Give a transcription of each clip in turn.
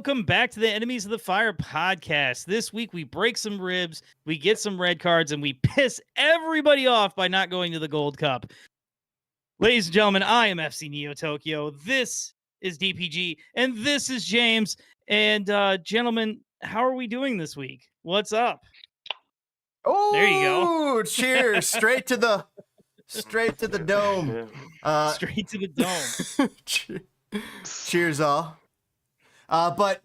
welcome back to the Enemies of the Fire podcast. This week we break some ribs, we get some red cards, and we piss everybody off by not going to the Gold Cup. Ladies and gentlemen, I am FC Neo Tokyo. This is DPG, and this is James. And gentlemen, how are we doing this week? What's up? Oh, there you go. Cheers! Straight to the dome. Straight to the dome. Cheers, all. But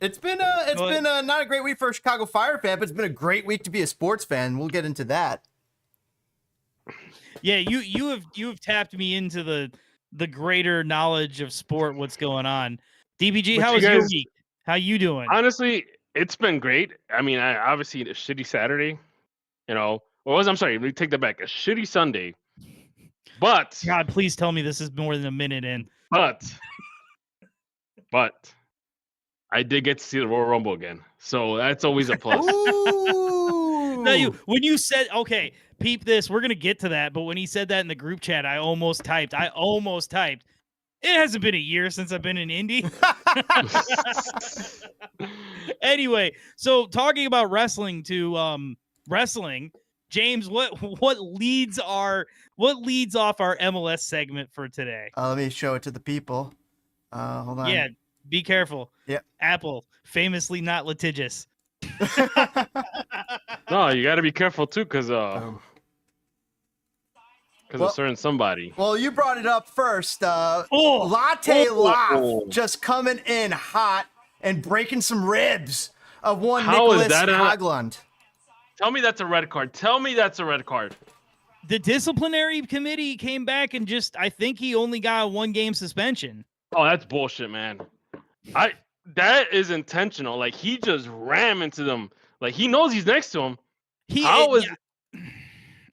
it's been not a great week for a Chicago Fire fan, but it's been a great week to be a sports fan. We'll get into that. Yeah, you have tapped me into the greater knowledge of sport. What's going on, DBG? How was your week? How you doing? Honestly, it's been great. I mean, obviously a shitty Saturday, I'm sorry, let me take that back. A shitty Sunday, but God, please tell me this is more than a minute in. But I did get to see the Royal Rumble again, so that's always a plus. No, when you said, okay, peep this, we're gonna get to that, but when he said that in the group chat, I almost typed. It hasn't been a year since I've been in Indy. Anyway, so talking about wrestling to wrestling, James, what leads off our MLS segment for today? Let me show it to the people. Hold on. Yeah, be careful. Yeah. Apple, famously not litigious. No, you got to be careful too, because of certain somebody. Well, you brought it up first. Latte Lath just coming in hot and breaking some ribs of one Nicholas Hagglund. Tell me that's a red card. The disciplinary committee came back and I think he only got a 1-game suspension. Oh, that's bullshit, man. That is intentional. Like, he just ran into them. Like, he knows he's next to him.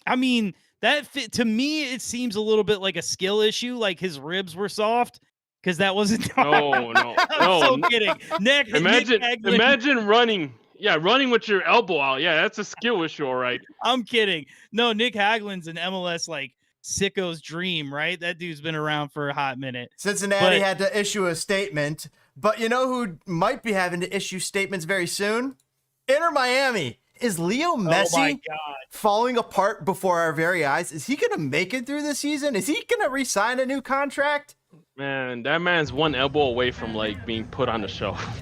I mean, to me, it seems a little bit like a skill issue. Like, his ribs were soft because that wasn't. No. I'm so kidding. Imagine running. Yeah, running with your elbow out. Yeah, that's a skill issue, all right. I'm kidding. No, Nick Hagglund's an MLS sicko's dream, right? That dude's been around for a hot minute. Cincinnati had to issue a statement, but you know who might be having to issue statements very soon? Inter Miami. Is Leo Messi falling apart before our very eyes? Is he going to make it through the season? Is he going to re-sign a new contract? Man, that man's one elbow away from being put on the shelf.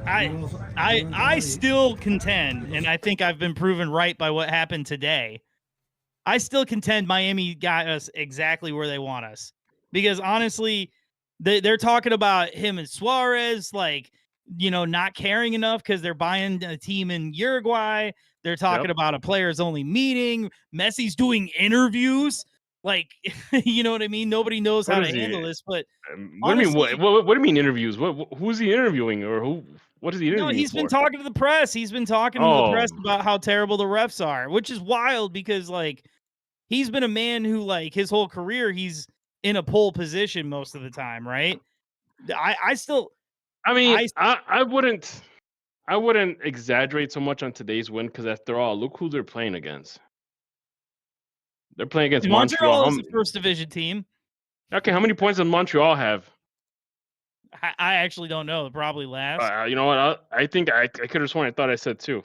I still contend, and I think I've been proven right by what happened today. I still contend Miami got us exactly where they want us, because honestly, they're talking about him and Suarez, not caring enough because they're buying a team in Uruguay. They're talking about a players only meeting. Messi's doing interviews. You know what I mean? Nobody knows how to handle this, but what do you mean? What do you mean interviews? Who's he interviewing, or what is he interviewing? No, he's been talking to the press. He's been talking to the press about how terrible the refs are, which is wild because he's been a man who his whole career he's in a pole position most of the time, right? I wouldn't exaggerate so much on today's win, because after all, look who they're playing against. They're playing against Montreal. Is a first division team. Okay, how many points does Montreal have? I actually don't know. Probably last. You know what? I think I could have sworn I thought I said 2,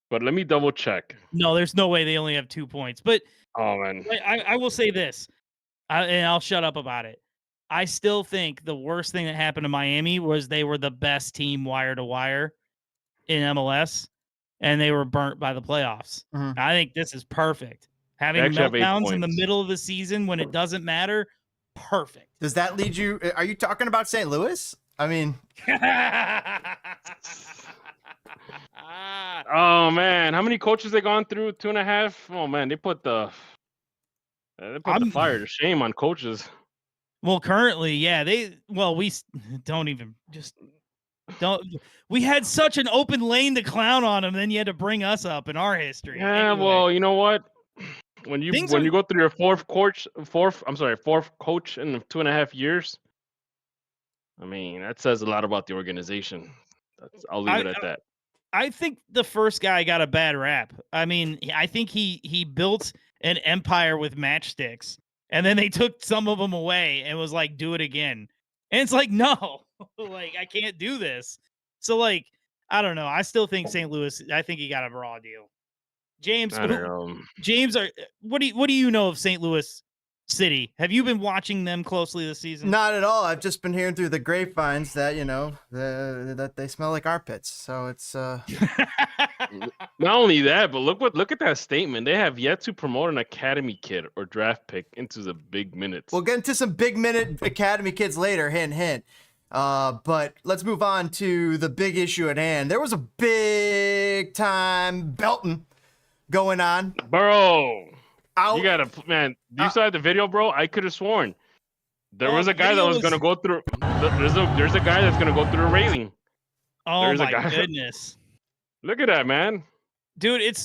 but let me double check. No, there's no way they only have 2 points. But oh man, I will say this, and I'll shut up about it. I still think the worst thing that happened to Miami was they were the best team wire to wire in MLS, and they were burnt by the playoffs. Mm-hmm. I think this is perfect. Having meltdowns in the middle of the season when it doesn't matter, perfect. Does that lead you? Are you talking about St. Louis? I mean, oh man, how many coaches they gone through? 2.5. Oh man, they put the fire to shame on coaches. Well, currently, yeah, we had such an open lane to clown on them, then you had to bring us up in our history. Yeah, anyway. Well, you know what? When you go through your fourth coach in 2.5 years, I mean, that says a lot about the organization. I'll leave it at that. I think the first guy got a bad rap. I mean, I think he built an empire with matchsticks, and then they took some of them away and was like, do it again. And it's like, no, Like, I can't do this. So, like, I don't know. I still think St. Louis, I think he got a raw deal. James, I don't know. James, what do you know of St. Louis City? Have you been watching them closely this season? Not at all. I've just been hearing through the grapevines that, that they smell like armpits. So it's Not only that, but look at that statement. They have yet to promote an academy kid or draft pick into the big minutes. We'll get into some big minute academy kids later, hint, hint. But let's move on to the big issue at hand. There was a big time belting going on. Bro, you gotta, man, you saw the video, bro? I could have sworn there was a guy that was gonna go through. There's a guy that's gonna go through the railing. Oh, there's my goodness. Look at that, man. Dude, it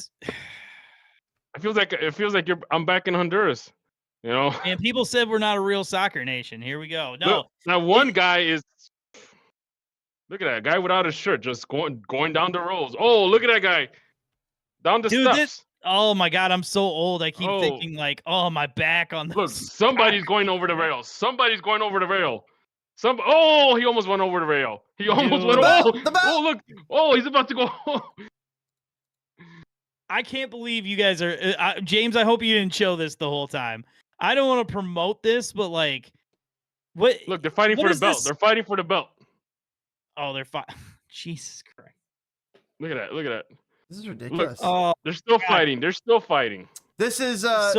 feels like I'm back in Honduras. And people said we're not a real soccer nation. Here we go. No. Look, now one guy is. Look at that guy without his shirt, just going down the rows. Oh, look at that guy down the steps. Oh my God, I'm so old. I keep thinking like, oh, my back on this. Look, somebody's going over the rail. Somebody's going over the rail. Oh, he almost went over the rail. He almost went over. Oh, look. Oh, he's about to go. I can't believe you guys are James, I hope you didn't show this the whole time. I don't want to promote this, but like, what? Look, they're fighting for the belt. They're fighting for the belt. Oh, they're fighting. Jesus Christ! Look at that! Look at that! This is ridiculous. They're still fighting. They're still fighting. This is I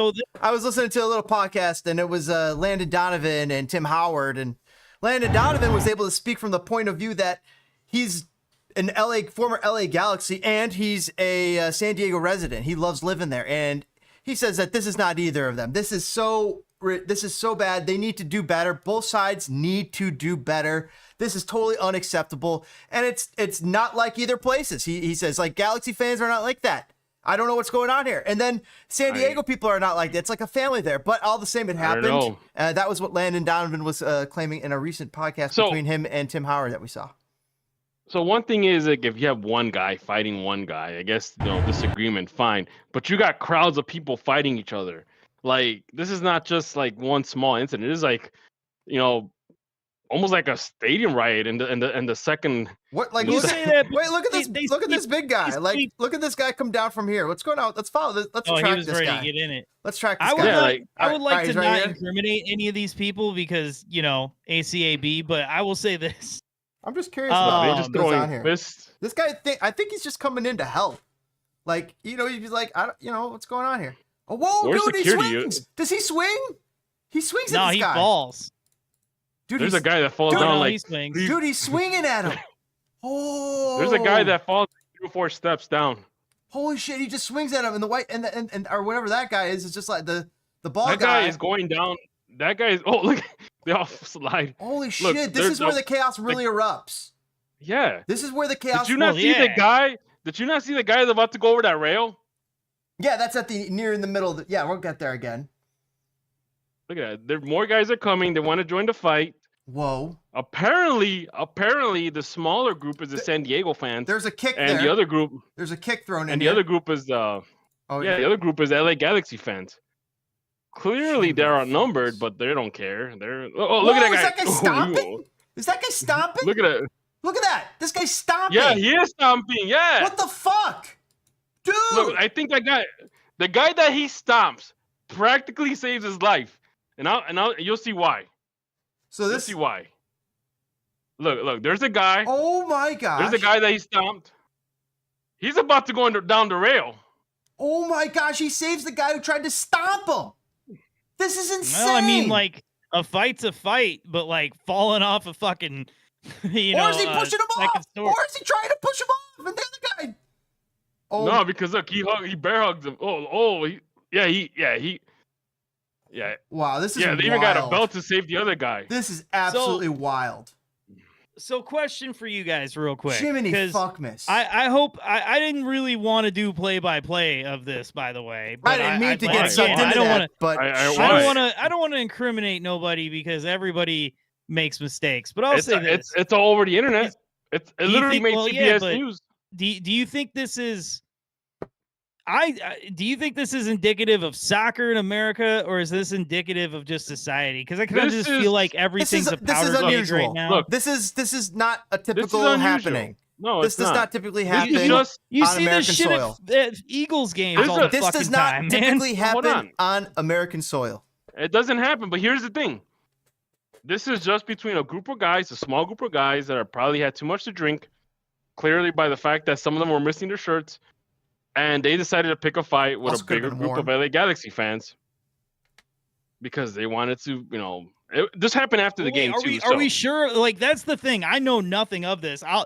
was listening to a little podcast, and it was Landon, Donovan, and Tim Howard, and Landon Donovan was able to speak from the point of view that he's an former LA Galaxy, and he's a San Diego resident. He loves living there, and he says that this is not either of them. This is so bad. They need to do better. Both sides need to do better. This is totally unacceptable, and it's not like either places. He says, like, Galaxy fans are not like that. I don't know what's going on here. And then San Diego people are not like that. It's like a family there. But all the same, it happened. That was what Landon Donovan was claiming in a recent podcast between him and Tim Howard that we saw. So one thing is, like, if you have one guy fighting one guy, I guess, disagreement, fine. But you got crowds of people fighting each other. Like, this is not just like one small incident. It is like, almost like a stadium riot in the second. What? Like, look at this. Look at this big guy. Like, look at this guy come down from here. What's going on? Let's follow this. Let's track this guy. Ready to get in it. Let's track this guy. I would like to not incriminate any of these people because ACAB. But I will say this. I'm just curious about just throwing on here. This guy, I think he's just coming in to help. Like, he's like, what's going on here? Oh, whoa, dude, he swings. Does he swing? He swings at this guy. No, he falls. Dude, there's a guy that falls down like. Dude, he's swinging at him. Oh. There's a guy that falls 3 or 4 steps down. Holy shit! He just swings at him, and the white and or whatever that guy is just like the ball guy. That guy is going down. That guy is. Oh, look! They all slide. Holy shit! This is where the chaos really erupts. Yeah. This is where the chaos. Did you not see the guy? Did you not see the guy that's about to go over that rail? Yeah, that's at near in the middle. Yeah, we'll get there again. Look at that. More guys are coming. They want to join the fight. Whoa. Apparently, the smaller group is the San Diego fans. There's a kick and the other group. There's a kick thrown in. And the other group is the other group is LA Galaxy fans. Clearly, they're outnumbered, but they don't care. Look at that guy. Is that guy stomping? Is that guy stomping? Look at that. Look at that. This guy's stomping. Yeah, he is stomping. Yeah. What the fuck? Dude. Look, I think the guy that he stomps practically saves his life. And you'll see why. So you'll see why. Look, there's a guy. Oh my gosh. There's a guy that he stomped. He's about to go down the rail. Oh my gosh, he saves the guy who tried to stomp him. This is insane. Well, I mean, like, a fight's a fight, but like falling off a fucking or is he pushing him off? Or is he trying to push him off? And the other guy. Oh. No, because look, he bear hugged him. Yeah. Wow, this is wild. They even got a belt to save the other guy. This is absolutely wild. So, question for you guys, real quick. Jiminy fuckmas. I hope I didn't really want to do play-by-play of this, by the way. But I didn't mean to get sucked into that, but I don't want to incriminate nobody because everybody makes mistakes. But I'll say this: it's all over the internet. It literally made CBS News. Do you think this is? Do you think this is indicative of soccer in America, or is this indicative of just society? Because I kind of just feel like everything's a powder keg right now. Look, this is not a typical happening. No, this does not typically happen you on see American this shit soil. At Eagles games all the this fucking does not time, typically happen on American soil. It doesn't happen, but here's the thing. This is just between a group of guys, a small group of guys that are probably had too much to drink, clearly by the fact that some of them were missing their shirts, and they decided to pick a fight with a bigger group of LA Galaxy fans because they wanted to, this happened after the game too. Are we sure? Like, that's the thing. I know nothing of this. I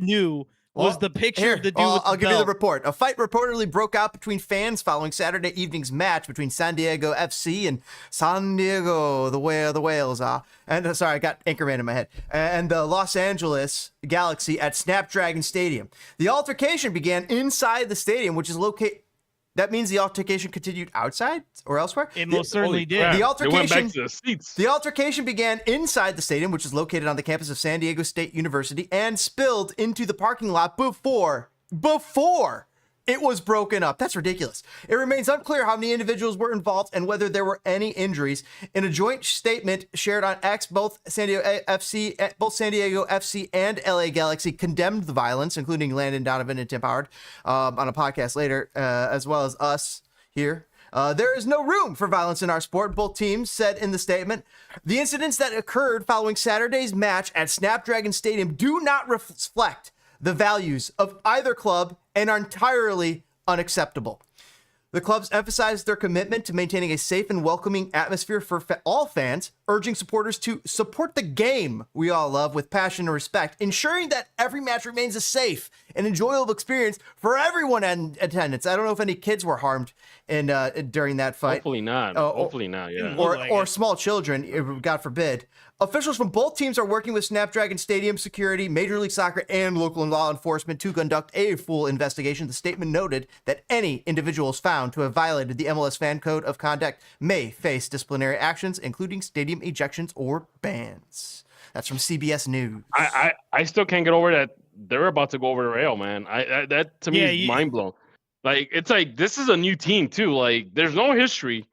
knew was the picture of the dude with the I'll give belt. you the report. A fight reportedly broke out between fans following Saturday evening's match between San Diego FC and San Diego, the way of the whales are. And sorry, I got Anchorman in my head. And the Los Angeles Galaxy at Snapdragon Stadium. The altercation began inside the stadium, which is located. That means the altercation continued outside or elsewhere? It most certainly did. The altercation, went back to the seats. The altercation began inside the stadium, which is located on the campus of San Diego State University, and spilled into the parking lot before it was broken up. That's ridiculous. It remains unclear how many individuals were involved and whether there were any injuries. In a joint statement shared on X, both San Diego FC and LA Galaxy condemned the violence, including Landon, Donovan, and Tim Howard on a podcast later, as well as us here. There is no room for violence in our sport, both teams said in the statement. The incidents that occurred following Saturday's match at Snapdragon Stadium do not reflect the values of either club and are entirely unacceptable. The clubs emphasized their commitment to maintaining a safe and welcoming atmosphere for all fans, urging supporters to support the game we all love with passion and respect, ensuring that every match remains a safe and enjoyable experience for everyone in attendance. I don't know if any kids were harmed during that fight. Hopefully not. Hopefully not, yeah. Or small children, God forbid. Officials from both teams are working with Snapdragon Stadium security, Major League Soccer, and local law enforcement to conduct a full investigation. The statement noted that any individuals found to have violated the MLS Fan Code of Conduct may face disciplinary actions, including stadium ejections or bans. That's from CBS News. I still can't get over that they're about to go over the rail, man. That to me is mind blown. Like, it's like, this is a new team too. Like, there's no history.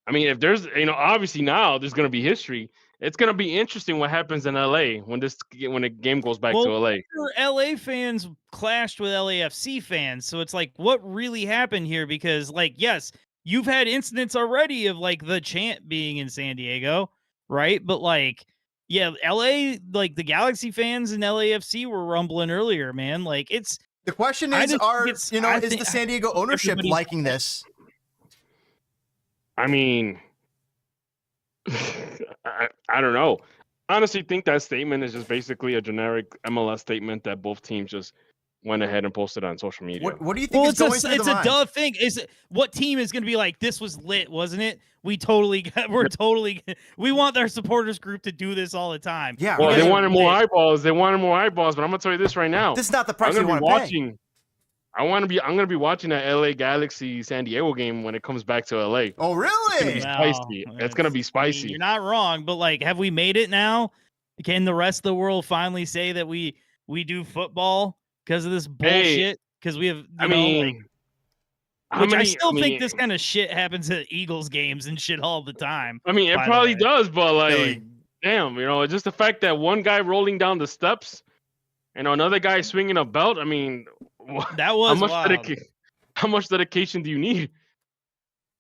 I mean, if there's, obviously now there's going to be history. It's going to be interesting what happens in LA when the game goes back to LA. LA fans clashed with LAFC fans. So it's like, what really happened here? Because, like, yes, you've had incidents already of, like, the chant being in San Diego, right? But, like, yeah, LA, like, the Galaxy fans and LAFC were rumbling earlier, man. Like, it's... The question is, is the San Diego ownership liking this? I mean... I don't know. I honestly think that statement is just basically a generic MLS statement that both teams just went ahead and posted on social media. What do you think is going through the mind? It's a duh thing. What team is going to be like, this was lit, wasn't it? We want our supporters group to do this all the time. Yeah. Well, they wanted more eyeballs. But I'm going to tell you this right now. This is not the price you want to pay. I'm going to be watching that LA Galaxy San Diego game when it comes back to LA. Oh, really? It's going to be spicy. It's going to be spicy. I mean, you're not wrong, but, like, have we made it now? Can the rest of the world finally say that we do football because of this bullshit? Because we have, I still think this kind of shit happens at Eagles games and shit all the time. I mean, it probably does, but, like, damn, just the fact that one guy rolling down the steps and another guy swinging a belt. I mean, that was wild. How much dedication do you need?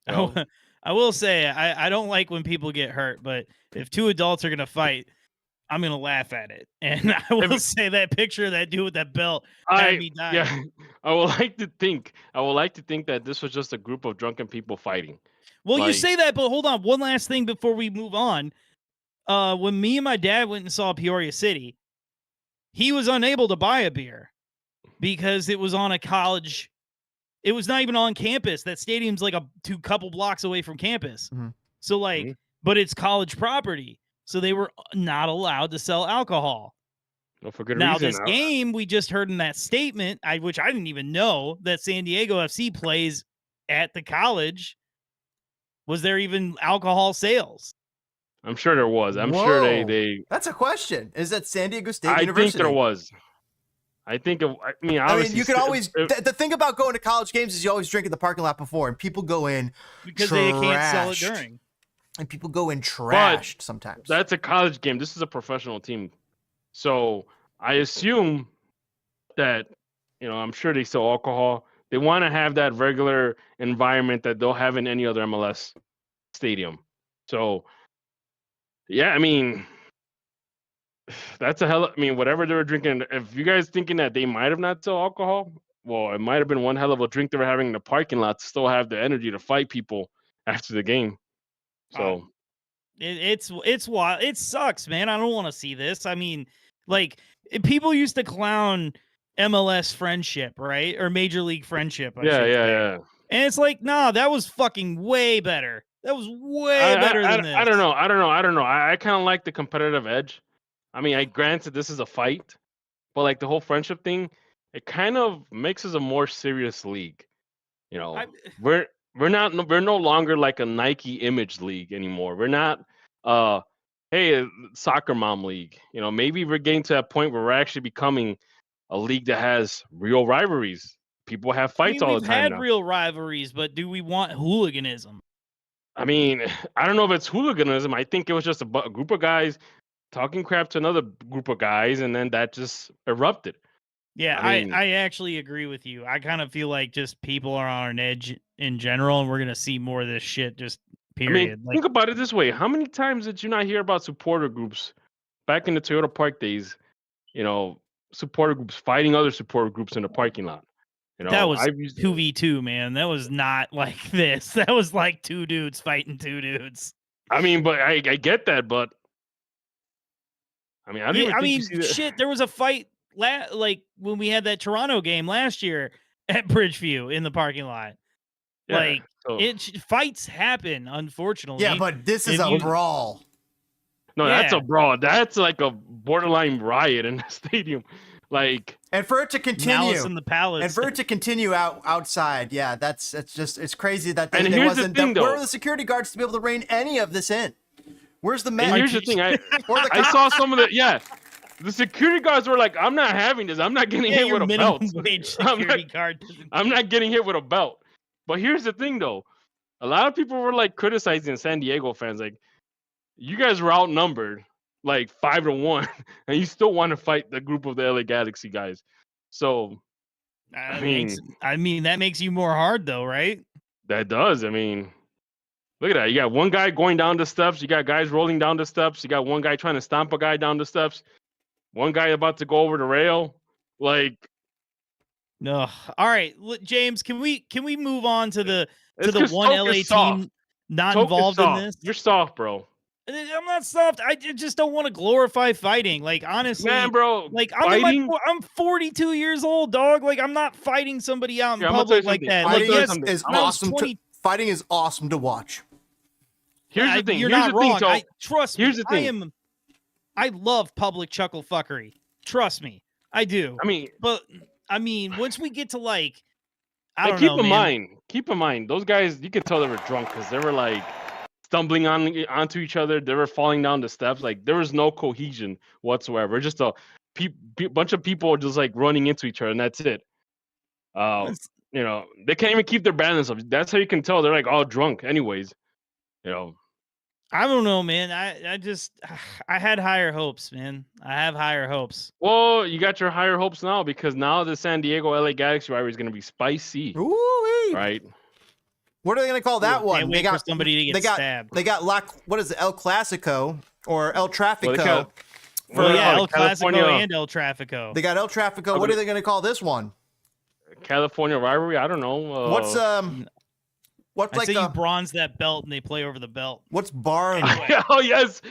I will say, I don't like when people get hurt, but if two adults are going to fight, I'm going to laugh at it. And I will say that picture of that dude with that belt had me dying. Yeah, I would like to think that this was just a group of drunken people fighting. Well, you say that, but hold on. One last thing before we move on. When me and my dad went and saw Peoria City, he was unable to buy a beer because it was on a college. It was not even on campus. That stadium's like a couple blocks away from campus. Mm-hmm. So, like, but it's college property. So they were not allowed to sell alcohol. Well, for good reason. Now, this game, we just heard in that statement, which I didn't even know, that San Diego FC plays at the college. Was there even alcohol sales? I'm sure there was. I'm sure they. That's a question. Is that San Diego State University? I think there was. I think. I mean, you can always. The thing about going to college games is you always drink in the parking lot before, and people go in because trashed. they can't sell it during. And people go in trashed sometimes. That's a college game. This is a professional team, so I assume that I'm sure they sell alcohol. They want to have that regular environment that they'll have in any other MLS stadium. So, yeah, I mean, that's whatever they were drinking. If you guys thinking that they might have not sell alcohol, well, it might have been one hell of a drink they were having in the parking lot to still have the energy to fight people after the game. So, it's wild. It sucks, man. I don't want to see this. I mean, like, people used to clown MLS friendship, right? Or Major League friendship. Yeah. And it's like, nah, that was fucking way better. That was way better than this. I don't know. I kind of like the competitive edge. I mean, granted this is a fight, but like the whole friendship thing, it kind of makes us a more serious league. We're no longer like a Nike image league anymore. We're not hey, soccer mom league. Maybe we're getting to that point where we're actually becoming a league that has real rivalries. People have fights all the time. We've had real rivalries, but do we want hooliganism? I mean, I don't know if it's hooliganism. I think it was just a group of guys talking crap to another group of guys, and then that just erupted. Yeah, I actually agree with you. I kind of feel like just people are on an edge in general, and we're going to see more of this shit, just period. I mean, think about it this way. How many times did you not hear about supporter groups back in the Toyota Park days? Supporter groups fighting other supporter groups in the parking lot. That was 2v2, man. That was not like this. That was like two dudes fighting two dudes. I mean, but I get that, but I mean, shit. There was a fight like when we had that Toronto game last year at Bridgeview in the parking lot. Yeah, fights happen, unfortunately. Yeah, but this is a brawl. No, that's a brawl. That's like a borderline riot in the stadium. And for it to continue in the palace. And for it to continue outside, yeah, it's crazy that there wasn't. Where are the security guards to be able to rein any of this in? Where's the man? And here's the thing, I saw some of the security guards were like, I'm not having this. I'm not getting hit with a belt. I'm not getting hit with a belt. But here's the thing though. A lot of people were like criticizing San Diego fans, like, you guys were outnumbered like 5-1, and you still want to fight the group of the LA Galaxy guys. So, I mean, that makes you more hard, though, right? That does. I mean, look at that. You got one guy going down the steps. You got guys rolling down the steps. You got one guy trying to stomp a guy down the steps. One guy about to go over the rail. No. All right, James. Can we move on to the one LA team not involved in this? You're soft, bro. I'm not soft. I just don't want to glorify fighting. Like, honestly, man, bro. Like, I'm 42 years old, dog. Like, I'm not fighting somebody out in public like that. Fighting is awesome to watch. Here's the thing. You're not wrong. Trust me. Here's the thing. I love public chuckle fuckery. Trust me, I do. I mean, once we get to keep in mind, those guys. You could tell they were drunk because they were like stumbling onto each other. They were falling down the steps. Like, there was no cohesion whatsoever. Just a bunch of people just like running into each other, and that's it. They can't even keep their balance up. That's how you can tell they're like all drunk anyways. I don't know, man. I had higher hopes, man. I have higher hopes. Well, you got your higher hopes now because now the San Diego LA Galaxy rivalry is going to be spicy. Ooh-wee. Right? What are they going to call that one? They got somebody to get stabbed. They got what is it, El Clasico or El Trafico? El Clasico and El Trafico. They got El Trafico. What are they going to call this one? California rivalry? I don't know. What's I say you bronze that belt and they play over the belt. What's bar? Anyway. Oh yes,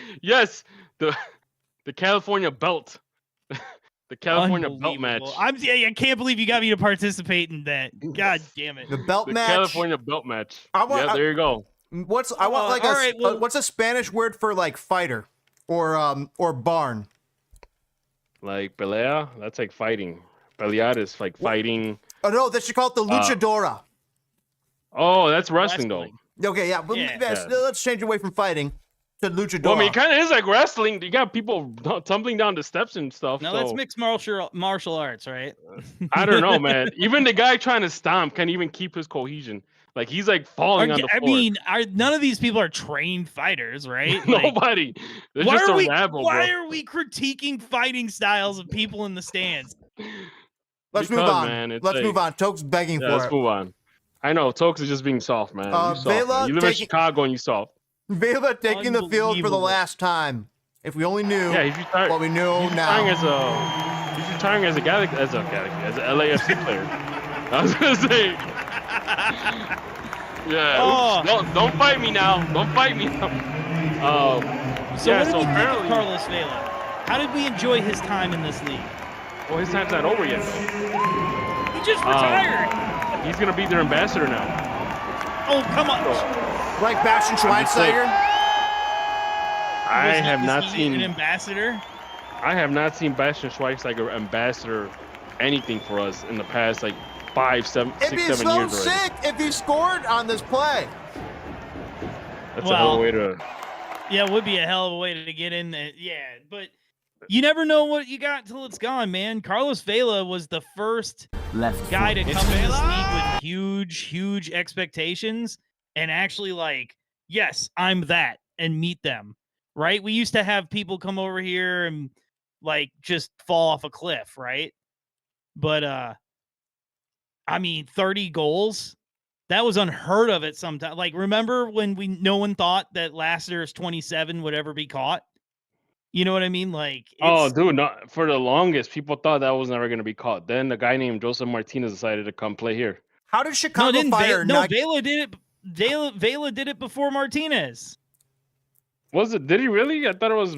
the California belt. The California belt match. I can't believe you got me to participate in that. God damn it. The belt match. California belt match. There you go. What's a Spanish word for like fighter or barn? Like pelea? That's like fighting. Pelear is like fighting. Oh no, they should call it the luchadora. Oh, that's wrestling though. Okay, yeah. Let's change away from fighting. To luchador. Well, I mean, it kind of is like wrestling. You got people tumbling down the steps and stuff. No, so. that's mixed martial arts, right? I don't know, man. Even the guy trying to stomp can't even keep his cohesion. Like he's like falling on the floor. I mean, none of these people are trained fighters, right? Nobody. Why are we critiquing fighting styles of people in the stands? Let's move on. Let's move on. Toke's begging for it. Let's move on. I know Tokes is just being soft, man. Vela, you live in Chicago and you soft. Vela taking the field for the last time. If we only knew what we know now. He's retiring as a LAFC player. I was gonna say. Yeah. Oops. Don't fight me now. Don't fight me now. So apparently Carlos Vela. How did we enjoy his time in this league? Well, his time's not over yet, though. He just retired. He's gonna be their ambassador now. Oh, come on. Like Bastian Schweinsteiger? I have not seen an ambassador. I have not seen Bastian Schweinsteiger ambassador anything for us in the past like 5, 7, 6, 7 years. It'd be so sick if he scored on this play. That's a hell of a way to. Yeah, it would be a hell of a way to get in there. Yeah, but you never know what you got until it's gone, man. Carlos Vela was the first guy to come in this league with huge expectations and actually yes, I'm that, and meet them. Right? We used to have people come over here and just fall off a cliff, right? But I mean, 30 goals, that was unheard of at some time. Remember when no one thought that Lassiter's 27 would ever be caught? You know what I mean? Oh, dude, for the longest, people thought that was never going to be caught. Then the guy named Joseph Martinez decided to come play here. How did Chicago Fire? Vela did it. Vela did it before Martinez. Was it? Did he really? I thought it was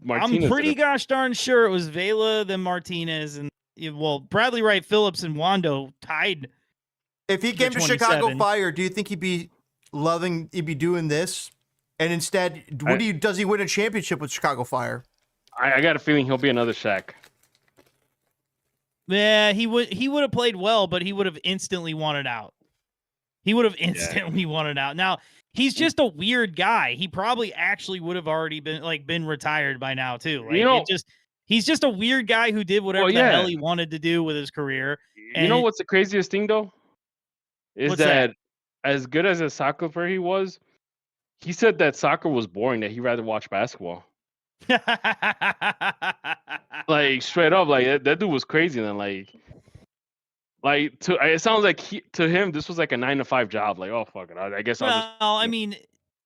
Martinez. I'm pretty gosh darn sure it was Vela, then Martinez, and Bradley Wright Phillips and Wando tied. If he came to Chicago Fire, do you think he'd be doing this? And instead, does he win a championship with Chicago Fire? I got a feeling he'll be another Shaq. Yeah, he would have played well, but he would have instantly wanted out. Wanted out. Now, he's just a weird guy. He probably actually would have already been retired by now too. He's just a weird guy who did whatever the hell he wanted to do with his career. You know what's the craziest thing though? Is that as good as a soccer player he was, he said that soccer was boring, that he'd rather watch basketball. Straight up, that dude was crazy. Then it sounds like to him this was like a 9-to-5 job. Oh fuck it, I guess. I mean,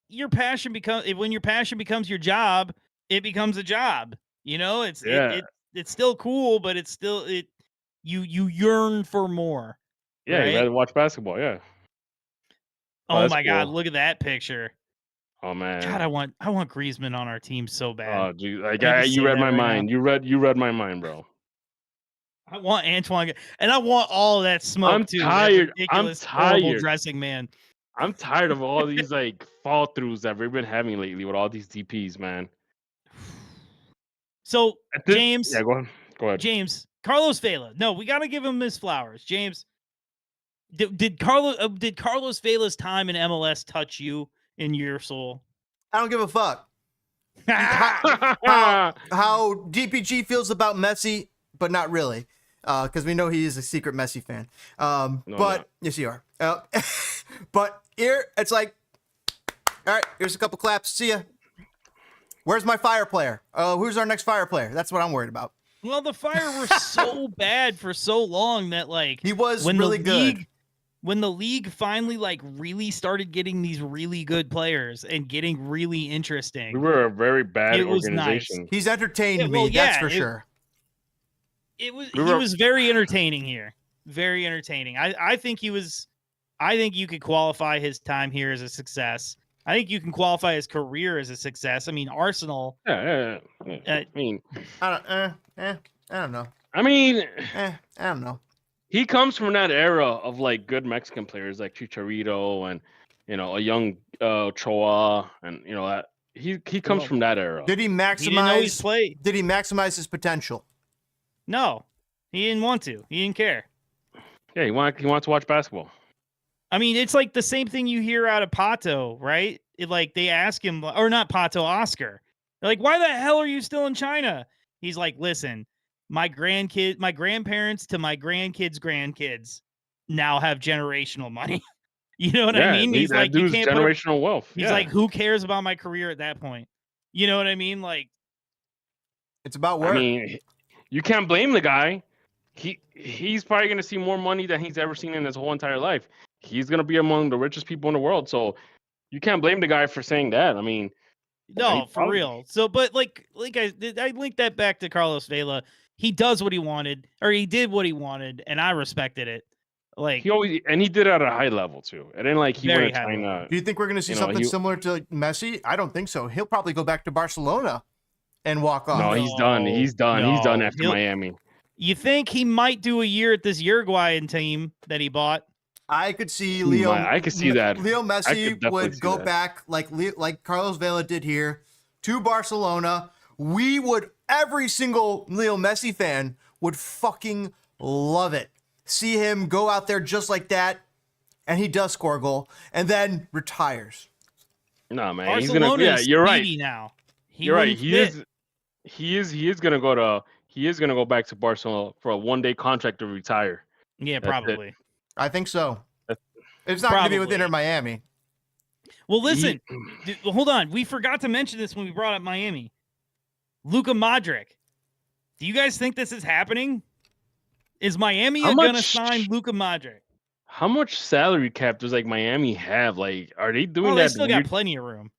your passion when your passion becomes your job, it becomes a job. You know, it's still cool, but it's still you yearn for more. Yeah, right? You'd rather watch basketball. Yeah. Oh my God, look at that picture. Oh man. God, I want Griezmann on our team so bad. Oh dude, you read my mind. You read my mind, bro. I want Antoine, and I want all of that smoke. I'm tired. I'm tired. Dressing, man. I'm tired of all these fall throughs that we've been having lately with all these DPs, man. So James, go ahead. James, Carlos Vela. No, we got to give him his flowers. James, did Carlos Vela's time in MLS touch you in your soul? I don't give a fuck. how DPG feels about Messi, but not really, because we know he is a secret Messi fan. Yes, you are. But here it's all right. Here's a couple claps. See ya. Where's my Fire player? Who's our next Fire player? That's what I'm worried about. Well, the Fire were so bad for so long that he was really good. When the league finally really started getting these really good players and getting really interesting, we were a very bad organization. Nice. He's entertained me, that's for sure. He was very entertaining here. Very entertaining. I think he was. I think you could qualify his time here as a success. I think you can qualify his career as a success. I mean, Arsenal. I don't know. I mean, I don't know. He comes from that era of good Mexican players like Chicharito and a young Choa and that he comes from that era. Did he maximize? Did he maximize his potential? No, he didn't want to. He didn't care. Yeah, he wants to watch basketball. I mean, it's the same thing you hear out of Pato, right? they ask him, or not Pato, Oscar. They're like, why the hell are you still in China? He's like, listen, my grandparents to my grandkids now have generational money. You know what I mean? He's like, you can't generational wealth. He's like, who cares about my career at that point? You know what I mean? Like, it's about work. I mean, you can't blame the guy. He's probably gonna see more money than he's ever seen in his whole entire life. He's gonna be among the richest people in the world. So you can't blame the guy for saying that. I mean, no, for real. So, but like I linked that back to Carlos Vela. He does what he wanted, or he did what he wanted, and I respected it. Like he did it at a high level too. And then like he went to China. Do you think we're going to see something similar to like Messi? I don't think so. He'll probably go back to Barcelona and walk off. No, he's done. He's done. He's done after Miami. You think he might do a year at this Uruguayan team that he bought? I could see Leo. I could see that. Leo Messi would go back like Carlos Vela did here to Barcelona. Every single Leo Messi fan would fucking love it. See him go out there just like that, and he does score a goal, and then retires. No, man, Barcelona's he's gonna. Yeah, you're right. Now you're right. He is gonna go back to Barcelona for a one-day contract to retire. Yeah, probably. I think so. It's not going to be with Inter Miami. Well, listen, hold on. We forgot to mention this when we brought up Miami. Luca Modric. Do you guys think this is happening? Is Miami going to sign Luca Modric? How much salary cap does like Miami have? Like, are they doing that? They still got plenty of room.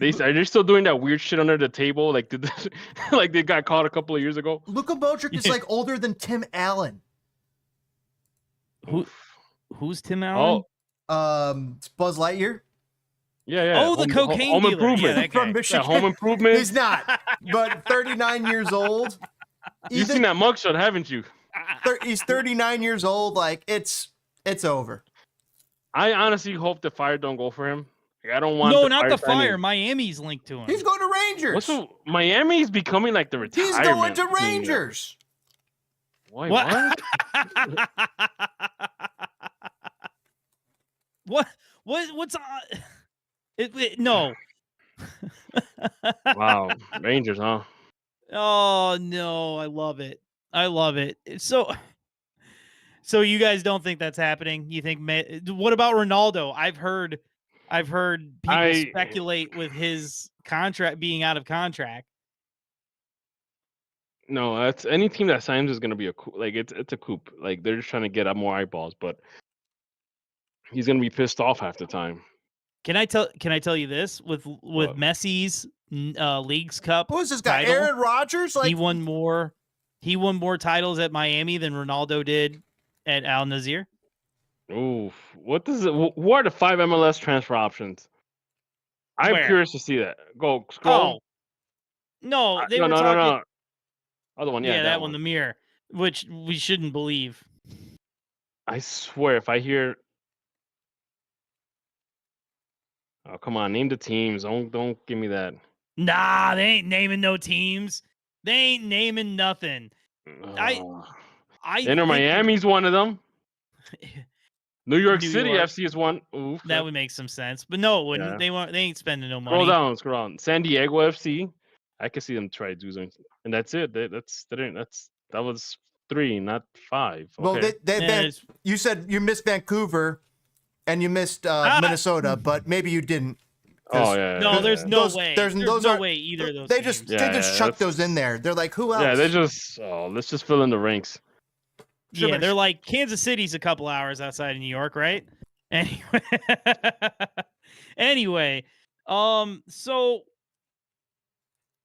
Are they still doing that weird shit under the table? Like, like they got caught a couple of years ago? Luca Modric is like older than Tim Allen. Who's Tim Allen? Buzz Lightyear. Yeah. Oh, the cocaine home dealer. Improvement. Yeah, from Michigan. Home Improvement. He's not, but 39 years old. You've seen that mugshot, haven't you? He's 39 years old. Like, it's over. I honestly hope the Fire don't go for him. Like, I don't want. No, not the Fire. Miami's linked to him. He's going to Rangers. Miami's becoming like the retirement. He's going to Rangers. Wait, what? What's no. Wow, Rangers, huh? Oh no, I love it. So you guys don't think that's happening? You think? What about Ronaldo? I've heard people speculate with his contract being out of contract. No, that's any team that signs is going to be a coup. Like it's a coup. Like they're just trying to get up more eyeballs, but he's going to be pissed off half the time. Can I tell you this with Messi's Leagues Cup? Who is this guy? Title, Aaron Rodgers? Like he won more titles at Miami than Ronaldo did at Al Nassr. Ooh, what are the 5 MLS transfer options? I'm curious to see that. Go scroll. Oh, no, they were talking. No. Other one, yeah, that one, the mirror, which we shouldn't believe. I swear, if I hear, oh come on, name the teams. Don't give me that. Nah, they ain't naming no teams. They ain't naming nothing. Inter Miami's one of them. New York City FC is one. Oof, that would make some sense, but no, it wouldn't. Yeah. They ain't spending no money. Scroll down. San Diego FC. I could see them try to do something, and that's it. That was 3, not 5. Okay. Well, you said you missed Vancouver, and you missed Minnesota, but maybe you didn't. Oh yeah. No, there's no way. There's no way either of those. They just chuck those in there. They're like, who else? Yeah, they just let's just fill in the ranks. Yeah, they're like Kansas City's a couple hours outside of New York, right? Anyway, so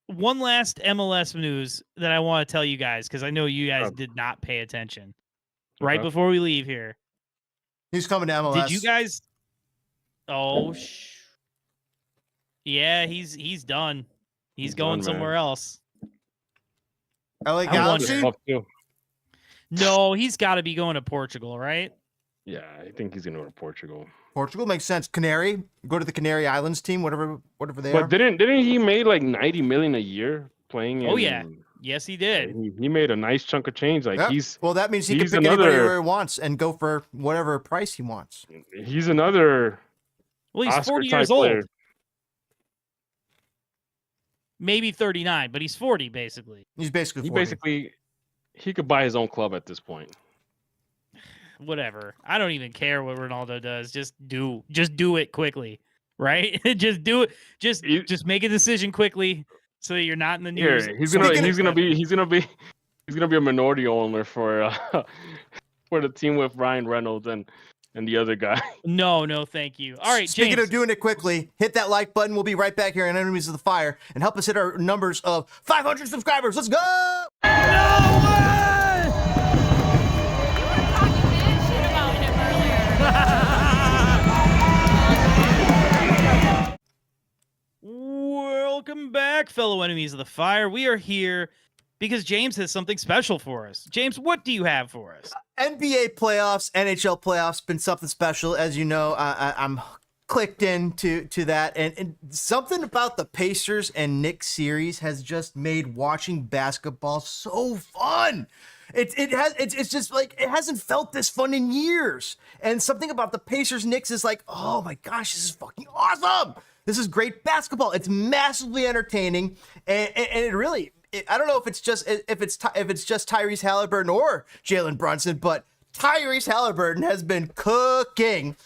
one last MLS news that I want to tell you guys because I know you guys did not pay attention. Right before we leave here, he's coming to MLS. Did you guys? Oh, yeah, he's done. He's going somewhere else. LA Galaxy? No, he's got to be going to Portugal, right? Yeah, I think he's going to go to Portugal. Portugal makes sense. Canary, go to the Canary Islands team, whatever they are. But didn't he make like $90 million a year playing? Oh yeah, yes he did. He made a nice chunk of change. Like well, that means he can pick anybody where he wants and go for whatever price he wants. He's another. Well, he's Oscar 40 years player. old. maybe 39, but he's 40 basically. He's basically 40. He could buy his own club at this point. Whatever. I don't even care what Ronaldo does. Just do it quickly, right? Just do it. Just make a decision quickly so that you're not in the news. Yeah, he's gonna be a minority owner for the team with Ryan Reynolds and the other guy. No, thank you. All right, Speaking James. of doing it quickly, hit that like button. We'll be right back here on Enemies of the Fire and help us hit our numbers of 500 subscribers. Let's go! No way! Welcome back, fellow enemies of the fire. We are here because James has something special for us. James, what do you have for us? NBA playoffs, NHL playoffs, been something special. As you know, I'm clicked into that, and something about the Pacers and Knicks series has just made watching basketball so fun. It's just like it hasn't felt this fun in years. And something about the Pacers Knicks is like, oh my gosh, this is fucking awesome. This is great basketball. It's massively entertaining, and it really. I don't know if it's just Tyrese Haliburton or Jalen Brunson, but Tyrese Haliburton has been cooking.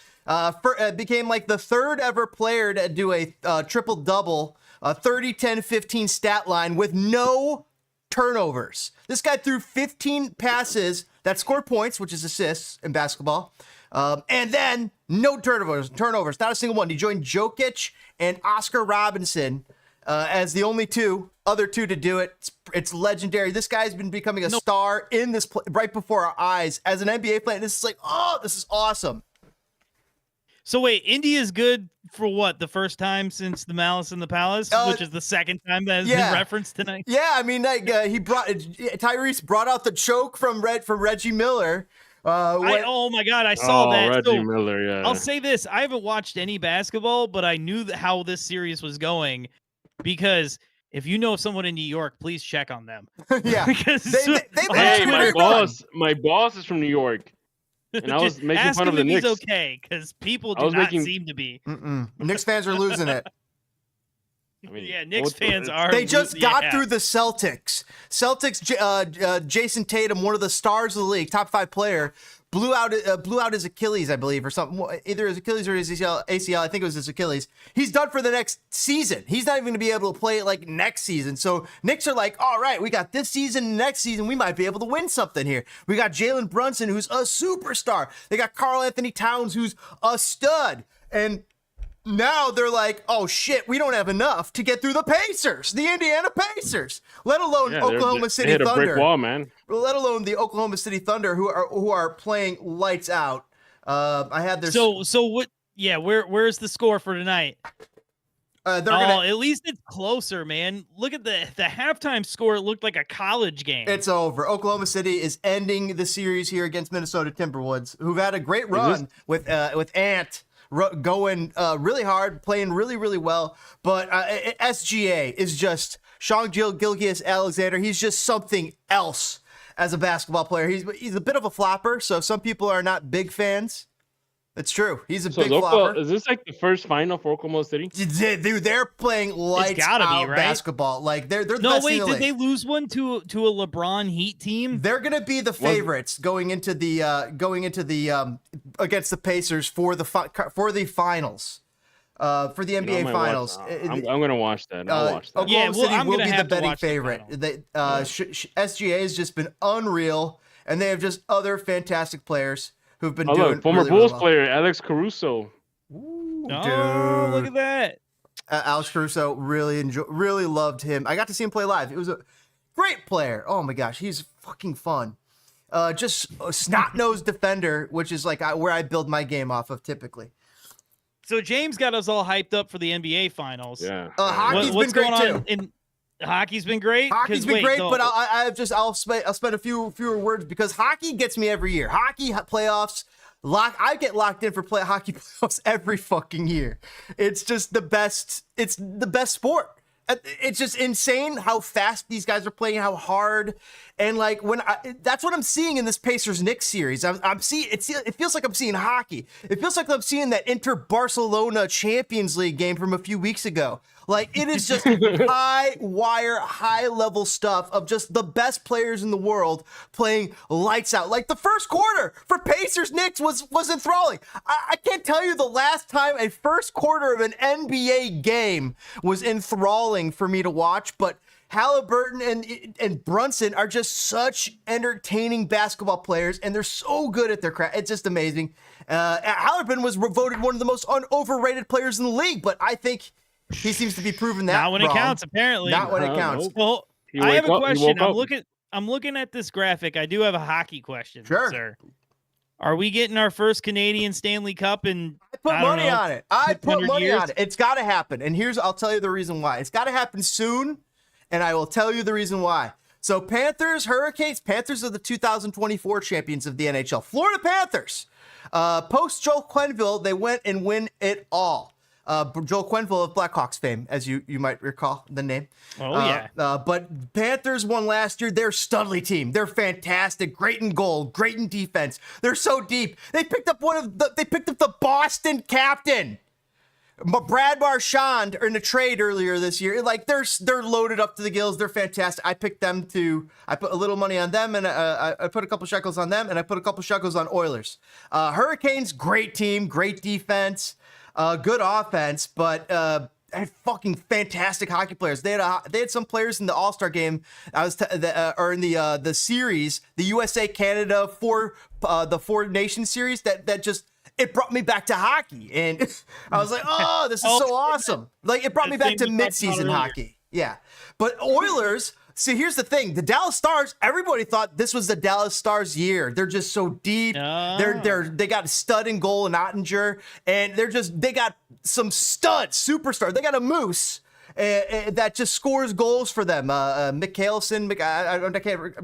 Became like the third ever player to do a triple double, 30, 10, 15 stat line with no turnovers. This guy threw 15 passes that scored points, which is assists in basketball. And then no turnovers, not a single one. He joined Jokic and Oscar Robinson as the only other two to do it. It's legendary. This guy's been becoming a star in this right before our eyes as an NBA player. This is like, oh, this is awesome. So wait, Indy is good for what? The first time since the Malice in the Palace, which is the second time that has been referenced tonight. Yeah, I mean, Tyrese brought out the choke from Reggie Miller. Oh my God, I saw that. Reggie Miller, yeah. I'll say this: I haven't watched any basketball, but I knew how this series was going because if you know someone in New York, please check on them. Yeah, because my boss is from New York. And I was making fun of the Knicks. He's okay, because people do not seem to be. Knicks fans are losing it. I mean, yeah, Knicks fans are. They just got through the Celtics. Jason Tatum, one of the stars of the league, top 5 player, blew out his Achilles, I believe, or something. Either his Achilles or his ACL. I think it was his Achilles. He's done for the next season. He's not even going to be able to play it like next season. So Knicks are like, all right, we got this season, next season, we might be able to win something here. We got Jalen Brunson, who's a superstar. They got Karl Anthony Towns, who's a stud. And now they're like, oh shit, we don't have enough to get through the Pacers, the Indiana Pacers, let alone Oklahoma City Thunder. Thunder. Brick wall, man. Let alone the Oklahoma City Thunder, who are playing lights out. I had their so what? Yeah, where's the score for tonight? At least it's closer, man. Look at the halftime score. It looked like a college game. It's over. Oklahoma City is ending the series here against Minnesota Timberwolves, who've had a great run with Ant. Going really hard, playing really, really well. But SGA is just Sean Gilgeous-Alexander. He's just something else as a basketball player. He's a bit of a flopper, so some people are not big fans. It's true. He's a big flopper. Is this like the first final for Oklahoma City? Dude, they're playing lights out basketball. Like they're the best in the league. Did they lose one to a LeBron Heat team? They're gonna be the favorites going into the against the Pacers for the finals. For the NBA finals. I'm gonna watch that. I'll watch that. Oklahoma City will be the betting favorite. SGA has just been unreal, and they have just other fantastic players who've been doing former really, Bulls really well. player Alex Caruso. Ooh, dude. Look at that. Alex Caruso, really loved him. I got to see him play live. It was a great player. Oh my gosh, he's fucking fun. Just a snot-nosed defender, which is like where I build my game off of typically. So James got us all hyped up for the NBA finals. Yeah. Hockey's been great too. Hockey's been great. Hockey's been great, but I'll spend a fewer words because hockey gets me every year. Hockey playoffs, I get locked in for hockey playoffs every fucking year. It's just the best. It's the best sport. It's just insane how fast these guys are playing, how hard, and like that's what I'm seeing in this Pacers-Knicks series. I'm seeing it feels like I'm seeing hockey. It feels like I'm seeing that Inter-Barcelona Champions League game from a few weeks ago. Like, it is just high wire, high level stuff of just the best players in the world playing lights out. Like, the first quarter for Pacers-Knicks was enthralling. I can't tell you the last time a first quarter of an NBA game was enthralling for me to watch, but Haliburton and Brunson are just such entertaining basketball players, and they're so good at their craft. It's just amazing. Haliburton was voted one of the most overrated players in the league, but I think he seems to be proving that not when wrong. It counts, apparently. Not when it counts. Well, I have a question. I'm looking at this graphic. I do have a hockey question, sir. Are we getting our first Canadian Stanley Cup in? I put money on it. I put money on it. It's got to happen. And I'll tell you the reason why. It's got to happen soon, and I will tell you the reason why. So Panthers, Hurricanes. Panthers are the 2024 champions of the NHL. Florida Panthers. Post Joel Quenneville, they went and win it all. Joel Quenneville of Blackhawks fame, as you might recall the name. Oh, yeah. But Panthers won last year. They're a Studley team. They're fantastic. Great in goal. Great in defense. They're so deep. They picked up the Boston captain, Brad Marchand, in a trade earlier this year. Like, they're loaded up to the gills. They're fantastic. I picked them I put a little money on them, and I put a couple shekels on them, and I put a couple shekels on Oilers. Hurricanes, great team, great defense. Good offense, but fucking fantastic hockey players. They had some players in the All-Star game. Or in the series, the USA Canada the Four Nations series. That just it brought me back to hockey, and I was like, oh, this is so awesome. Like, it brought me back to mid-season hockey. Yeah, but Oilers. See, here's the thing. The Dallas Stars, everybody thought this was the Dallas Stars year. They're just so deep. They got a stud in goal in Ottinger, and they got some studs, superstars. They got a moose that just scores goals for them. Mikhailson,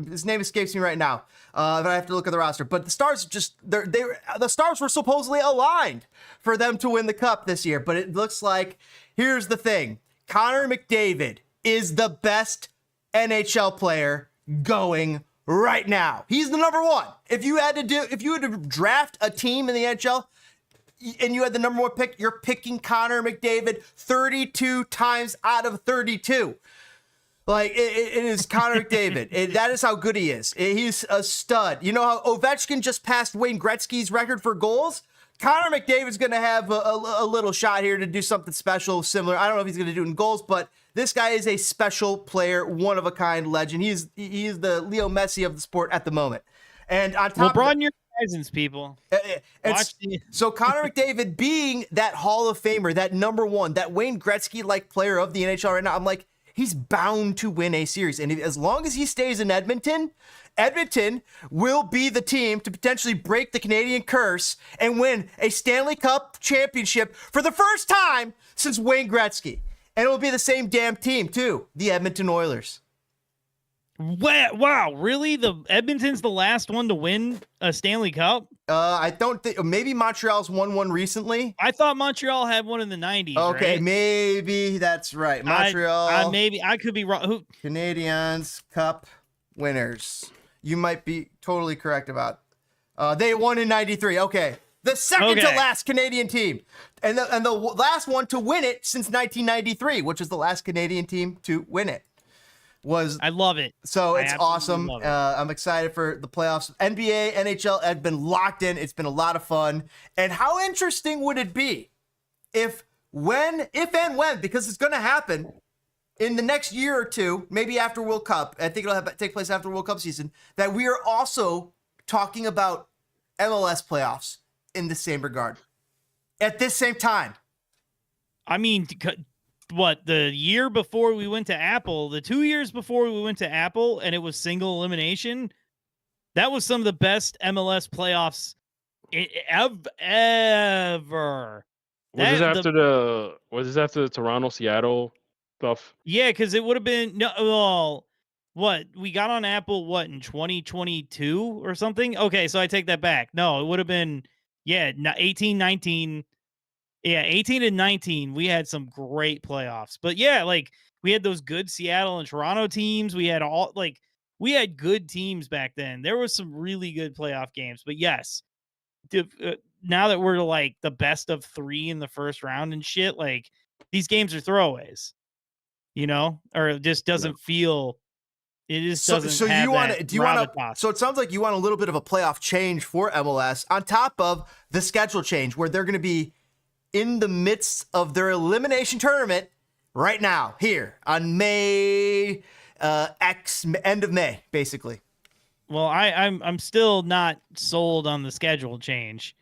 his name escapes me right now. But I have to look at the roster. But the Stars the Stars were supposedly aligned for them to win the cup this year. But it looks like, here's the thing. Connor McDavid is the best NHL player going right now. He's the number one. If you had to draft a team in the NHL and you had the number one pick, you're picking Connor McDavid 32 times out of 32. Like, it is Connor McDavid. That is how good he is. He's a stud. You know how Ovechkin just passed Wayne Gretzky's record for goals? Connor McDavid's going to have a little shot here to do something special, similar. I don't know if he's going to do it in goals, but this guy is a special player, one-of-a-kind legend. He's the Leo Messi of the sport at the moment. And on top broaden your horizons, people. So Connor McDavid being that Hall of Famer, that number one, that Wayne Gretzky-like player of the NHL right now, I'm like, he's bound to win a series. And as long as he stays in Edmonton will be the team to potentially break the Canadian curse and win a Stanley Cup championship for the first time since Wayne Gretzky. And it will be the same damn team, too, the Edmonton Oilers. Wow, really? The Edmonton's the last one to win a Stanley Cup? I don't think. Maybe Montreal's won one recently. I thought Montreal had one in the 90s. Okay, right? Maybe that's right. Montreal. Maybe I could be wrong. Canadiens Cup winners. You might be totally correct about. They won in 93. Okay. The second to last Canadian team. And the last one to win it since 1993, which is the last Canadian team to win it. I love it. So it's awesome. I'm excited for the playoffs. NBA, NHL have been locked in. It's been a lot of fun. And how interesting would it be if and when, because it's going to happen in the next year or two, maybe after World Cup, I think it'll take place after World Cup season, that we are also talking about MLS playoffs in the same regard at this same time. I mean, what, the year before we went to Apple, the 2 years before we went to Apple, and it was single elimination, that was some of the best MLS playoffs ever. Was this after the Toronto Seattle stuff? Yeah, because it would have been what we got on Apple in 2022 or something. Okay, so I take that back. No, it would have been 18, 19. Yeah, 18 and 19, we had some great playoffs. But yeah, like We had those good Seattle and Toronto teams. We had we had good teams back then. There was some really good playoff games. But yes, now that we're like the best of 3 in the first round and shit, like these games are throwaways, or it just doesn't feel. It just doesn't. So you want to? Do you want to? So it sounds like you want a little bit of a playoff change for MLS on top of the schedule change, where they're going to be in the midst of their elimination tournament right now, here on May end of May, basically. Well, I'm still not sold on the schedule change,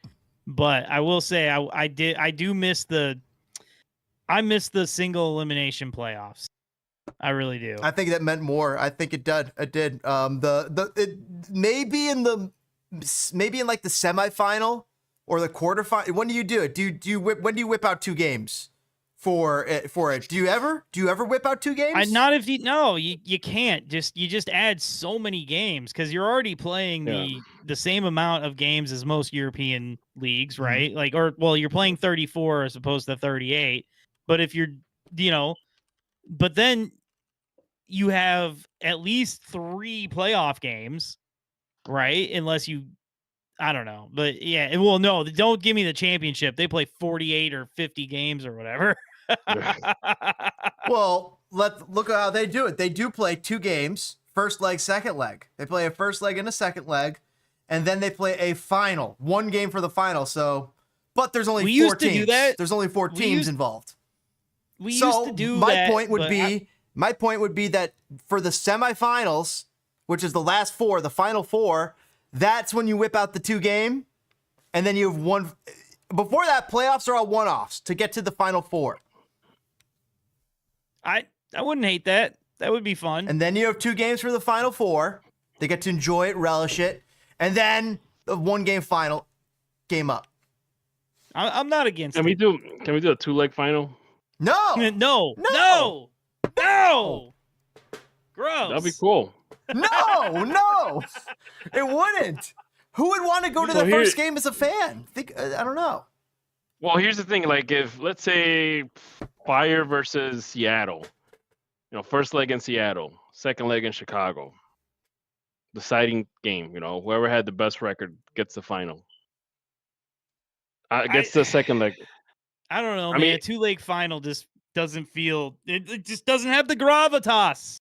but I will say I do miss the single elimination playoffs. I really do. I think that meant more. I think it did. It did. Maybe in like the semifinal or the quarterfinal. When do you do it? When do you whip out 2 games for it? Do you ever whip out 2 games? Not if you can't. You just add so many games because you're already playing the same amount of games as most European leagues, right? Mm-hmm. You're playing 34 as opposed to 38. But if you're, but then you have at least 3 playoff games, right? Unless I don't know. But yeah, well, no, don't give me the championship. They play 48 or 50 games or whatever. Well, look at how they do it. They do play 2 games, first leg, second leg. They play a first leg and a second leg, and then they play a final, 1 game for the final. So, but there's only 4 teams. Do that. There's only 4 teams involved. We used to do that. My point would be that for the semifinals, which is the last 4, the final 4, that's when you whip out the 2 game, and then you have 1. Before that, playoffs are all one-offs to get to the final 4. I wouldn't hate that. That would be fun. And then you have 2 games for the final 4. They get to enjoy it, relish it, and then the 1 game final, game up. I'm not against. Can we do a 2-leg final? No. Gross. That'd be cool. No, it wouldn't. Who would want to go to the first game as a fan? I don't know. Well, here's the thing. Like, if let's say Fire versus Seattle, first leg in Seattle, second leg in Chicago, deciding game. Whoever had the best record gets the final. Gets the second leg. I don't know. I mean, a 2-leg final just doesn't feel. It just doesn't have the gravitas.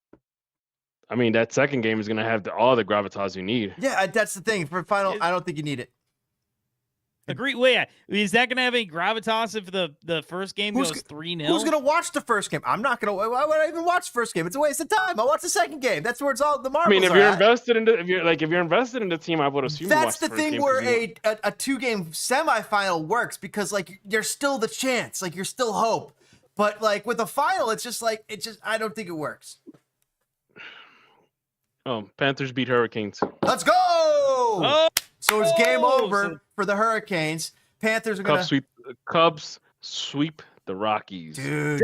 I mean, that second game is going to have all the gravitas you need. Yeah, that's the thing. For final, I don't think you need it. Agree. Well, yeah. Is that going to have any gravitas if the first game goes 3-0? Who's going to watch the first game? I'm not going to. Why would I even watch the first game? It's a waste of time. I'll watch the second game. That's where it's all the marbles. I mean, if you're invested in the team, I would assume that's the thing where a 2-game semifinal works because there's still the chance, you're still hope. But with a final, it's just I don't think it works. Oh, Panthers beat Hurricanes. Let's go! Oh, so it's game over for the Hurricanes. Panthers are going to... Cubs sweep the Rockies. Dude.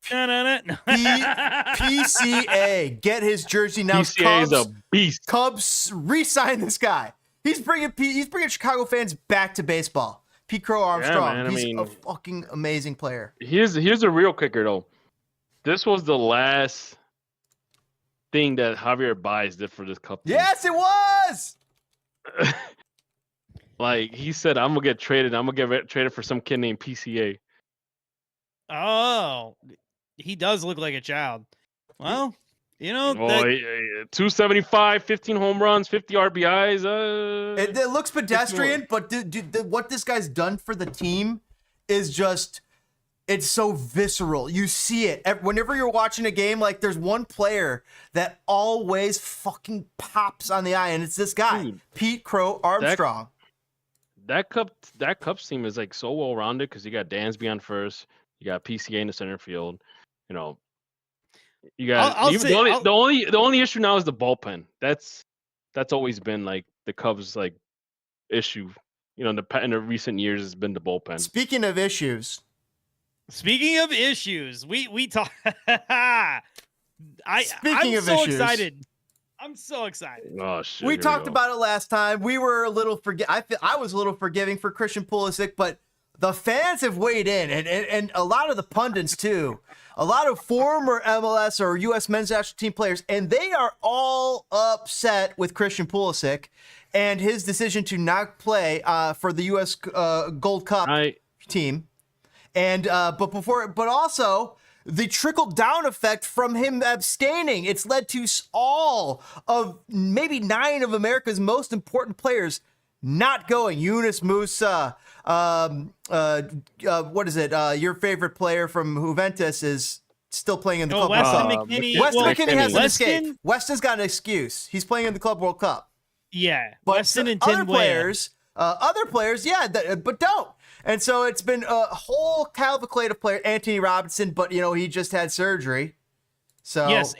PCA. Get his jersey now. PCA is a beast. Cubs re-sign this guy. He's bringing Chicago fans back to baseball. Pete Crow Armstrong. Yeah, man, he's a fucking amazing player. Here's a real kicker, though. This was the last thing that Javier Baez did for this Cup team. Yes, it was. He said, I'm gonna get traded. I'm gonna get traded for some kid named PCA. Oh, he does look like a child. Well, 275, 15 home runs, 50 RBIs. It looks pedestrian, but what this guy's done for the team is just. It's so visceral. You see it. Whenever you're watching a game, there's one player that always fucking pops on the eye, and it's this guy, dude, Pete Crow Armstrong. That Cubs team is so well-rounded because you got Dansby on first, you got PCA in the center field. You got the only issue now is the bullpen. That's always been the Cubs issue. In the recent years has been the bullpen. Speaking of issues, we talk. I'm so excited. I'm so excited. Oh shit! We talked about it last time. We were a little I was a little forgiving for Christian Pulisic, but the fans have weighed in, and a lot of the pundits too, a lot of former MLS or U.S. men's national team players, and they are all upset with Christian Pulisic and his decision to not play for the U.S. Gold Cup team. And but also the trickle-down effect from him abstaining. It's led to all of maybe 9 of America's most important players not going. Yunus Musa, what is it? Your favorite player from Juventus is still playing in the Club World Cup. Weston McKennie has an escape. Weston's got an excuse. He's playing in the Club World Cup. Yeah, but Weston and other players, but don't. And so it's been a whole cavalcade of players. Anthony Robinson, but he just had surgery. So yes,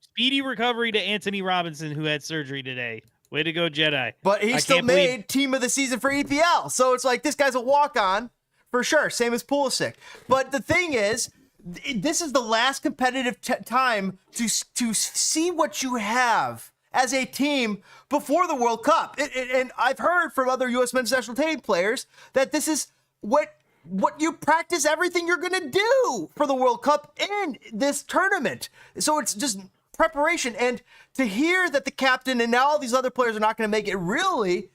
speedy recovery to Anthony Robinson, who had surgery today. Way to go, Jedi. But he still made team of the season for EPL. So it's like, this guy's a walk-on for sure. Same as Pulisic. But the thing is, this is the last competitive time to see what you have as a team before the World Cup. And I've heard from other U.S. men's national team players that this is what you practice everything you're going to do for the World Cup in this tournament. So it's just preparation. And to hear that the captain and now all these other players are not going to make it really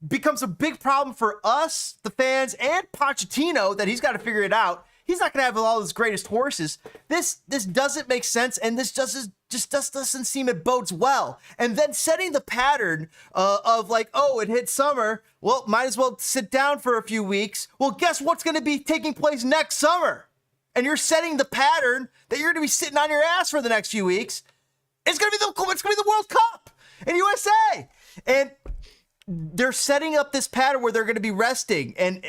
becomes a big problem for us, the fans, and Pochettino, that he's got to figure it out. He's not going to have all his greatest horses. This doesn't make sense, and this just doesn't seem it bodes well. And then setting the pattern of like, oh, it hit summer, well, might as well sit down for a few weeks. Well, guess what's going to be taking place next summer? And you're setting the pattern that you're going to be sitting on your ass for the next few weeks. It's going to be the World Cup in USA. And they're setting up this pattern where they're going to be resting, and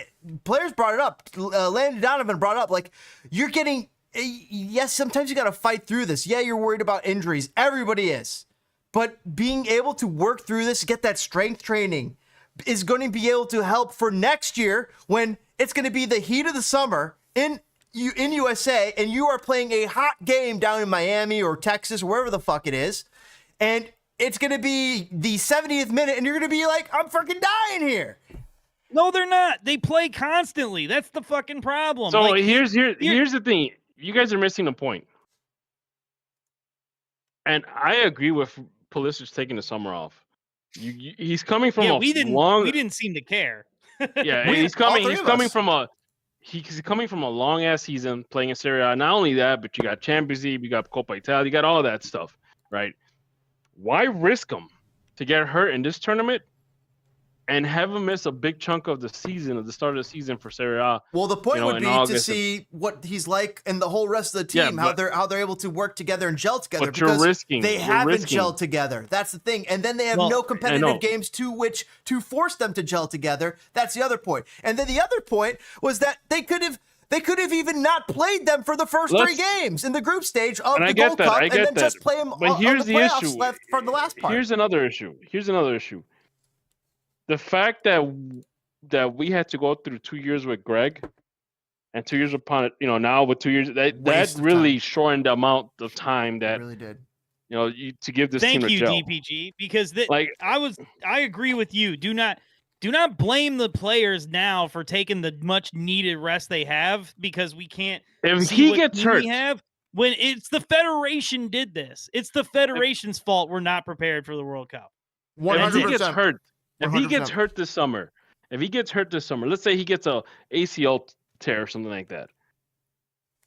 players brought it up. Landon Donovan brought it up. Like, you're getting, yes, sometimes you got to fight through this. Yeah, you're worried about injuries. Everybody is. But being able to work through this, get that strength training is going to be able to help for next year when it's going to be the heat of the summer in USA, and you are playing a hot game down in Miami or Texas, wherever the fuck it is. And it's going to be the 70th minute, and you're going to be like, I'm freaking dying here. No, they're not. They play constantly. That's the fucking problem. So like, here's the thing. You guys are missing the point. And I agree with Pulisic taking the summer off. He's coming from we didn't seem to care. Yeah, he's coming from a long ass season playing in Serie A. Not only that, but you got Champions League, you got Coppa Italia, you got all that stuff, right? Why risk him to get hurt in this tournament and have him miss a big chunk of the season, of the start of the season for Serie A? Well, the point would be to see what he's like and the whole rest of the team, how they're able to work together and gel together. But because they haven't gelled together. That's the thing. And then they have no competitive games to force them to gel together. That's the other point. And then the other point was that they could have even not played them for the first 3 games in the group stage of the Gold Cup, and then just play them but here's the issue. left for the last part. Here's another issue. The fact that we had to go through 2 years with Greg and 2 years upon it, now with 2 years, that really shortened the amount of time that really did. To give this team a gel. Thank you, DPG, because I agree with you. Do not blame the players now for taking the much needed rest they have, because we can't. If he gets hurt, when it's the Federation did this. It's the Federation's fault we're not prepared for the World Cup. 100%. If he gets hurt this summer, let's say he gets a ACL tear or something like that,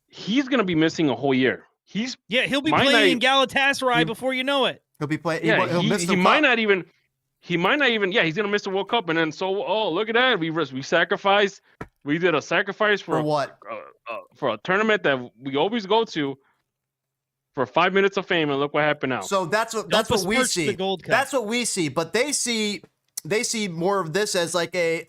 he's gonna be missing a whole year. He'll be playing in Galatasaray before you know it. He'll be playing. Yeah, he might not even. He might not even. Yeah, he's gonna miss the World Cup, and then look at that. We sacrificed. We did a sacrifice for what? For a tournament that we always go to for 5 minutes of fame, and look what happened now. So that's what we see. That's what we see. But they see more of this as like a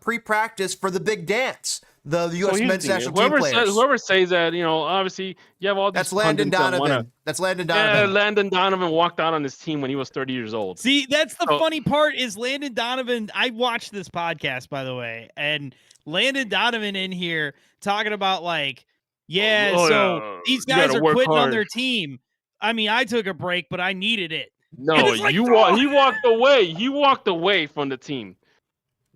pre-practice for the big dance. The U.S. men's national team players. Whoever says that, obviously you have all these. That's Landon Donovan. Yeah, Landon Donovan walked out on this team when he was 30 years old. See, that's the funny part is Landon Donovan. I watched this podcast, by the way, and Landon Donovan in here talking about like, these guys are quitting on their team. I mean, I took a break, but I needed it. No, he walked away. He walked away from the team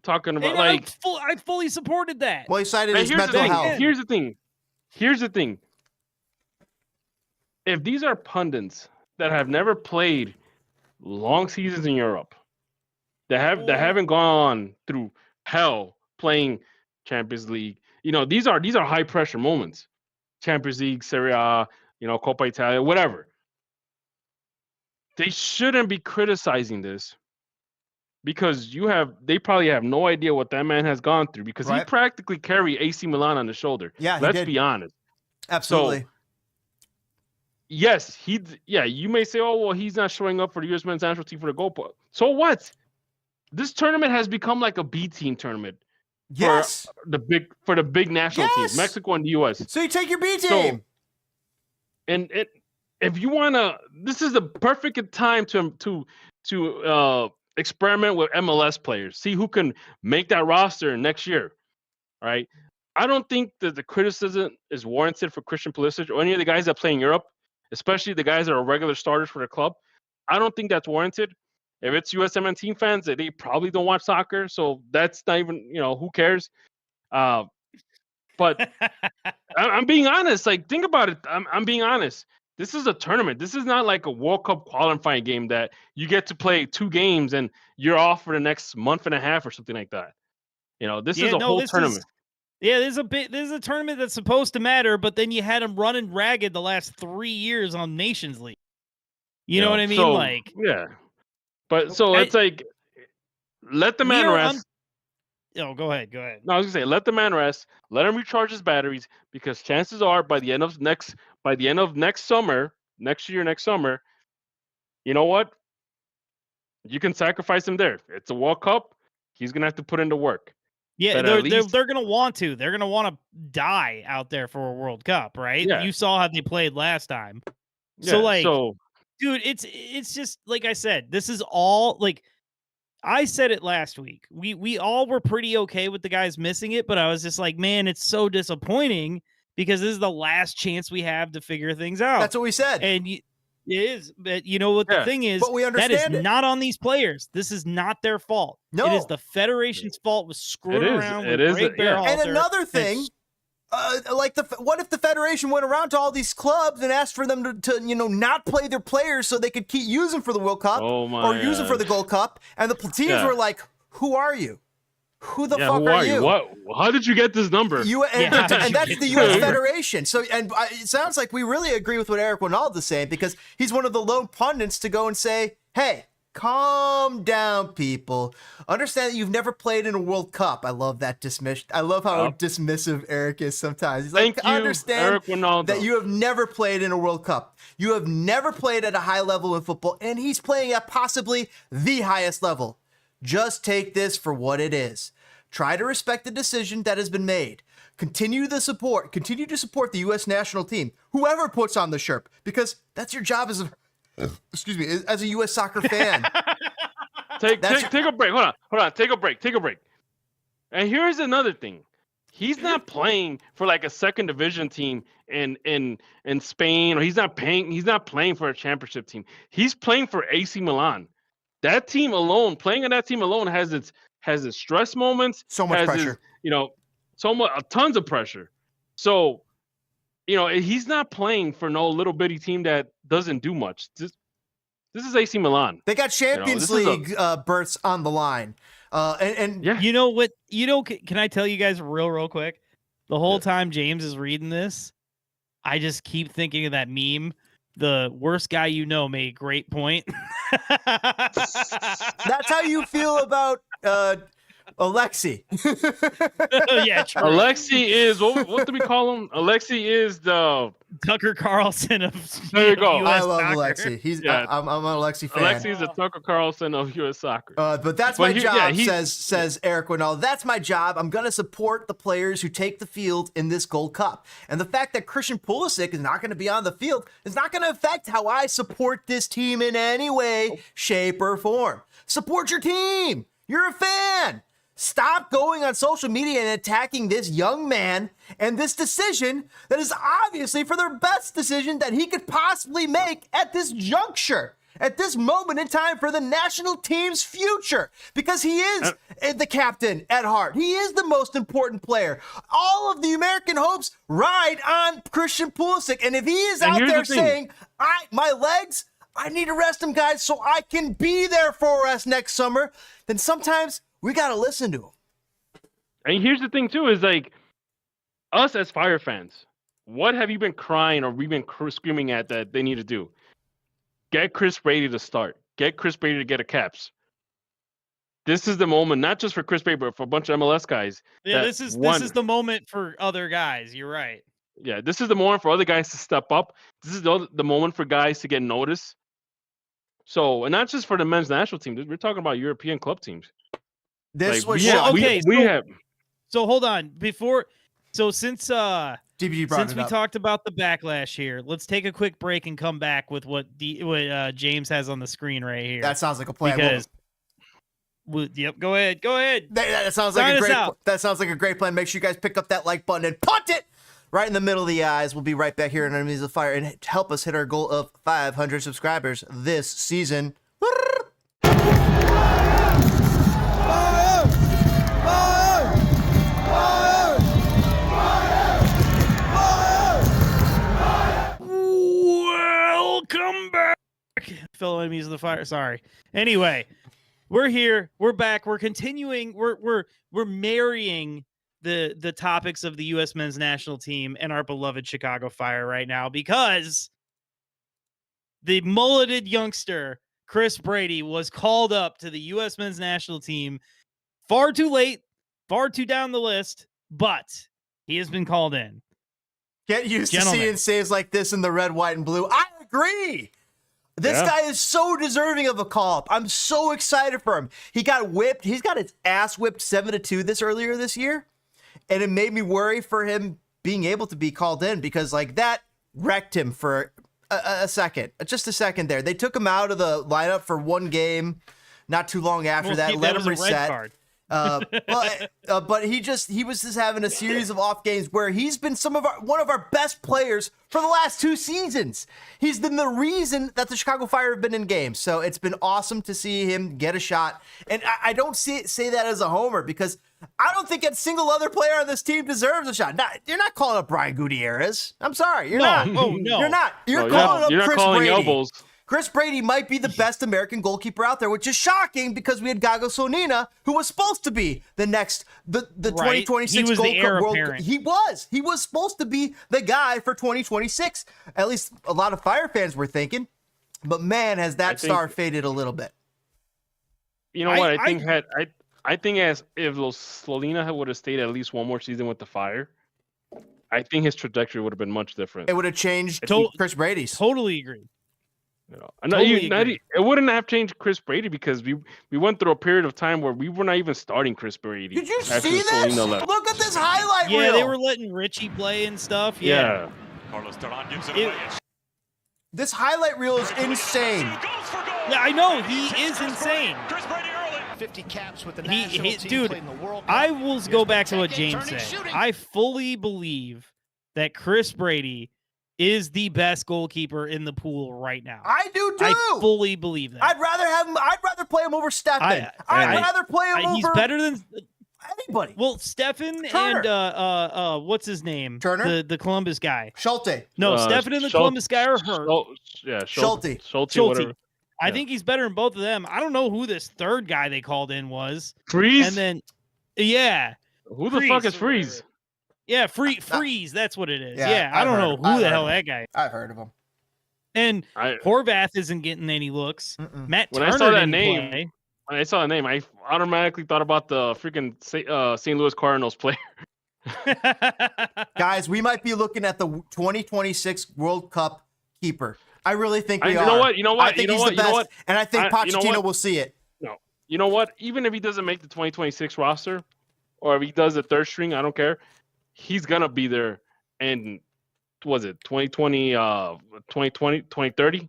talking about And I fully supported that. Well, he cited his here's mental the thing. health. Here's the thing. If these are pundits that have never played long seasons in Europe, that haven't gone through hell playing Champions League, these are high pressure moments. Champions League, Serie A, Coppa Italia, whatever. They shouldn't be criticizing this because they probably have no idea what that man has gone through because he practically carried AC Milan on his shoulder. Yeah, let's be honest. Absolutely. So, yes, you may say, oh, well, he's not showing up for the U.S. men's national team for the goal post. So what? This tournament has become like a B team tournament. Yes. For the big national teams, Mexico and the U.S. So you take your B team. So, and if you wanna, this is the perfect time to experiment with MLS players. See who can make that roster next year. All right. I don't think that the criticism is warranted for Christian Pulisic or any of the guys that play in Europe, especially the guys that are regular starters for the club. I don't think that's warranted. If it's USMNT fans, they probably don't watch soccer, so that's not even, who cares? But I'm being honest. Like, think about it. I'm being honest. This is a tournament. This is not like a World Cup qualifying game that you get to play 2 games and you're off for the next month and a half or something like that. This is a whole tournament. This is a tournament that's supposed to matter, but then you had them running ragged the last 3 years on Nations League. You know what I mean? Yeah. But so it's like, let the man rest. Go ahead. No, I was gonna say, let the man rest. Let him recharge his batteries because chances are by the end of next summer, you know what? You can sacrifice him there. It's a World Cup. He's gonna have to put in the work. Yeah, they're gonna want to. They're gonna want to die out there for a World Cup, right? Yeah. You saw how they played last time. Yeah, dude, it's just like I said. This is all like I said it last week. We all were pretty okay with the guys missing it, but I was just like, man, it's so disappointing because this is the last chance we have to figure things out. That's what we said. And it is, but you know what the thing is? But we understand that is not on these players. This is not their fault. No, it is the Federation's fault with screwing around with Greg Berhalter. And another thing. What if the Federation went around to all these clubs and asked for them to not play their players so they could keep using for the World Cup or use them for the Gold Cup, and the teams were like, "Who are you? Who the fuck are you? What? How did you get this number?" And that's the U.S. Federation. So, it sounds like we really agree with what Eric Wynalda is saying because he's one of the lone pundits to go and say, "Hey, calm down, people. Understand that you've never played in a World Cup." I love that dismiss. I love how dismissive Eric is sometimes. He's like, I understand that you have never played in a World Cup. You have never played at a high level in football, and he's playing at possibly the highest level. Just take this for what it is. Try to respect the decision that has been made. Continue to support the U.S. national team, whoever puts on the shirt, because that's your job as a U.S. soccer fan. Take a break. Hold on. Take a break. And here's another thing. He's not playing for like a second division team in Spain, or he's not playing for a championship team. He's playing for AC Milan. That team alone, playing in that team alone has its stress moments. So much pressure. Tons of pressure. So, he's not playing for no little bitty team that doesn't do much. This is AC Milan. They got Champions League berths on the line. And you know what? Can I tell you guys real quick? The whole time James is reading this, I just keep thinking of that meme. The worst guy you know made a great point. That's how you feel about Alexi. Yeah, true. Alexi is what do we call him? Alexi is the Tucker Carlson of there you go. I love Alexi. I'm an Alexi fan. Alexi is the Tucker Carlson of U.S. soccer. But that's my job, says Eric Wynalda. That's my job. I'm going to support the players who take the field in this Gold Cup. And the fact that Christian Pulisic is not going to be on the field is not going to affect how I support this team in any way, shape, or form. Support your team. You're a fan. Stop going on social media and attacking this young man and this decision that is obviously for the best decision that he could possibly make at this juncture. at this moment in time for the national team's future, because he is the captain at heart. He is the most important player. All of the American hopes ride on Christian Pulisic. And if he is out there saying, my legs, I need to rest them, guys, so I can be there for us next summer, then sometimes we got to listen to him. And here's the thing, too, is like us as Fire fans, what have you been crying or we've been screaming at that they need to do? Get Chris Brady to start. Get Chris Brady to get a caps. This is the moment, not just for Chris Brady, but for a bunch of MLS guys. Yeah, this is the moment for other guys. You're right. Yeah, this is the moment for other guys to step up. This is the moment for guys to get noticed. So, and not just for the men's national team. We're talking about European club teams. This was So hold on. Since DBG we talked about the backlash here, let's take a quick break and come back with what James has on the screen right here. That sounds like a plan. Yep, go ahead. That sounds like a great plan. Make sure you guys pick up that like button and punt it right in the middle of the eyes. We'll be right back here on Enemies of Fire and help us hit our goal of 500 subscribers this season. Welcome back, fellow Enemies of the Fire. Sorry. Anyway, we're here. We're back. We're continuing. We're marrying the topics of the U.S. men's national team and our beloved Chicago Fire right now, because the mulleted youngster Chris Brady was called up to the U.S. men's national team far too late, far too down the list, but he has been called in. Get used to seeing saves like this in the red, white, and blue. I agree. This guy is so deserving of a call-up. I'm so excited for him. He got whipped. He's got his ass whipped 7-2 earlier this year. And it made me worry for him being able to be called in, because like that wrecked him for just a second there. They took him out of the lineup for one game not too long after that. Let him reset. But he was just having a series of off games where he's been one of our best players for the last 2 seasons. He's been the reason that the Chicago Fire have been in games. So it's been awesome to see him get a shot. And I don't say that as a homer, because I don't think a single other player on this team deserves a shot. You're not calling up Brian Gutierrez. I'm sorry. You're not. Oh, no. You're not. You're calling up Chris Brady. Elbows. Chris Brady might be the best American goalkeeper out there, which is shocking because we had Gago Sonina, who was supposed to be the 2026 Gold Cup World Cup. He was supposed to be the guy for 2026. At least a lot of Fire fans were thinking. But man, has that star faded a little bit. You know what? I think if Sonina would have stayed at least one more season with the Fire, I think his trajectory would have been much different. It would have changed Chris Brady's. Totally agree. It wouldn't have changed Chris Brady, because we went through a period of time where we were not even starting Chris Brady. Did you see this? Look at this highlight reel. Yeah, they were letting Richie play and stuff. Yeah. Carlos Duran gives it away. This highlight reel is insane. Yeah, I know. He is insane. Chris Brady early. 50 caps with the national team dude, playing the World Cup. I will go back to what James said. I fully believe that Chris Brady is the best goalkeeper in the pool right now. I do too. I fully believe that. I'd rather play him over Stefan. I'd rather play him over. He's better than anybody. Well, Stefan and what's his name? Turner, the Columbus guy. Schulte. No, Stefan and the Columbus guy are hurt. Schulte. Whatever. I think he's better than both of them. I don't know who this third guy they called in was. Freeze. And then, yeah. Who the fuck is Freeze? Yeah, Freeze. That's what it is. Yeah, I don't know who the hell that guy is. I've heard of him. And Horvath isn't getting any looks. Matt Turner when I saw that name, I automatically thought about the freaking St. Louis Cardinals player. Guys, we might be looking at the 2026 World Cup keeper. I really think we are. You know what? I think he's the best, and I think Pochettino will see it. No, you know what? Even if he doesn't make the 2026 roster, or if he does the third string, I don't care. He's gonna be there. And was it 2020, 2030?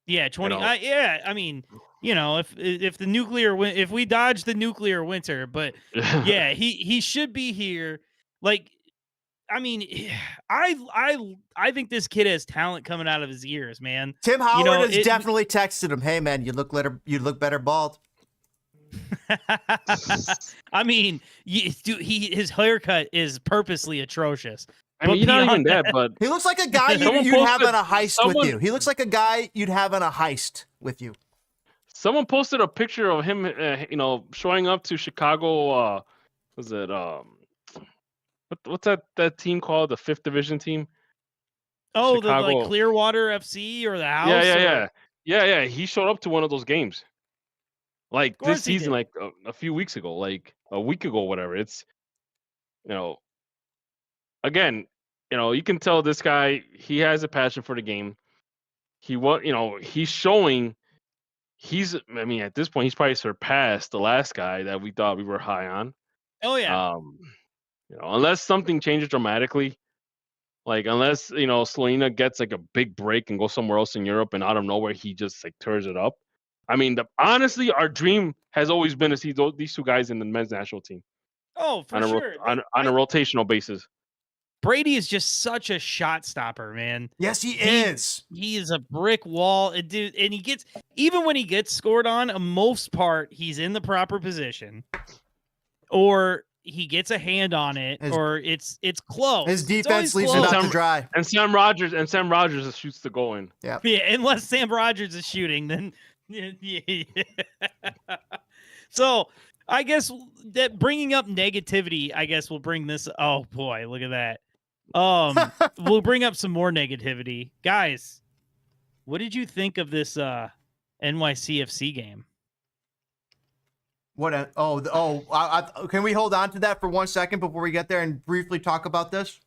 Yeah, 20. Yeah, I mean, if the nuclear if we dodge the nuclear winter, but yeah, he should be here. Like, I mean, I think this kid has talent coming out of his ears, man. Tim Howard has definitely texted him, "Hey, man, you look better bald." I mean, his haircut is purposely atrocious. I mean, not even that, but he looks like a guy you'd have on a heist with you. He looks like a guy you'd have on a heist with you. Someone posted a picture of him, showing up to Chicago. Was it what's that team called? The 5th division team? Oh, Chicago. the Clearwater FC or the House? Yeah. He showed up to one of those games, like this season, like a few weeks ago, like a week ago, whatever. It's, again, you can tell this guy, he has a passion for the game. He's showing. I mean, at this point, he's probably surpassed the last guy that we thought we were high on. Oh yeah. Unless something changes dramatically, like unless Slovenia gets like a big break and goes somewhere else in Europe, and out of nowhere he just like tears it up. I mean, honestly, our dream has always been to see these two guys in the men's national team. Oh, for sure. On a rotational basis. Brady is just such a shot stopper, man. Yes, he is. He is a brick wall, dude. And even when he gets scored on, most part, he's in the proper position, or he gets a hand on it, or it's close. His defense leaves it out to dry. And Sam Rogers shoots the goal in. Yeah. Unless Sam Rogers is shooting, then yeah. So I guess that bringing up negativity, I guess we'll bring this. Oh boy, look at that. We'll bring up some more negativity, guys. What did you think of this NYCFC game? What? Can we hold on to that for 1 second before we get there and briefly talk about this?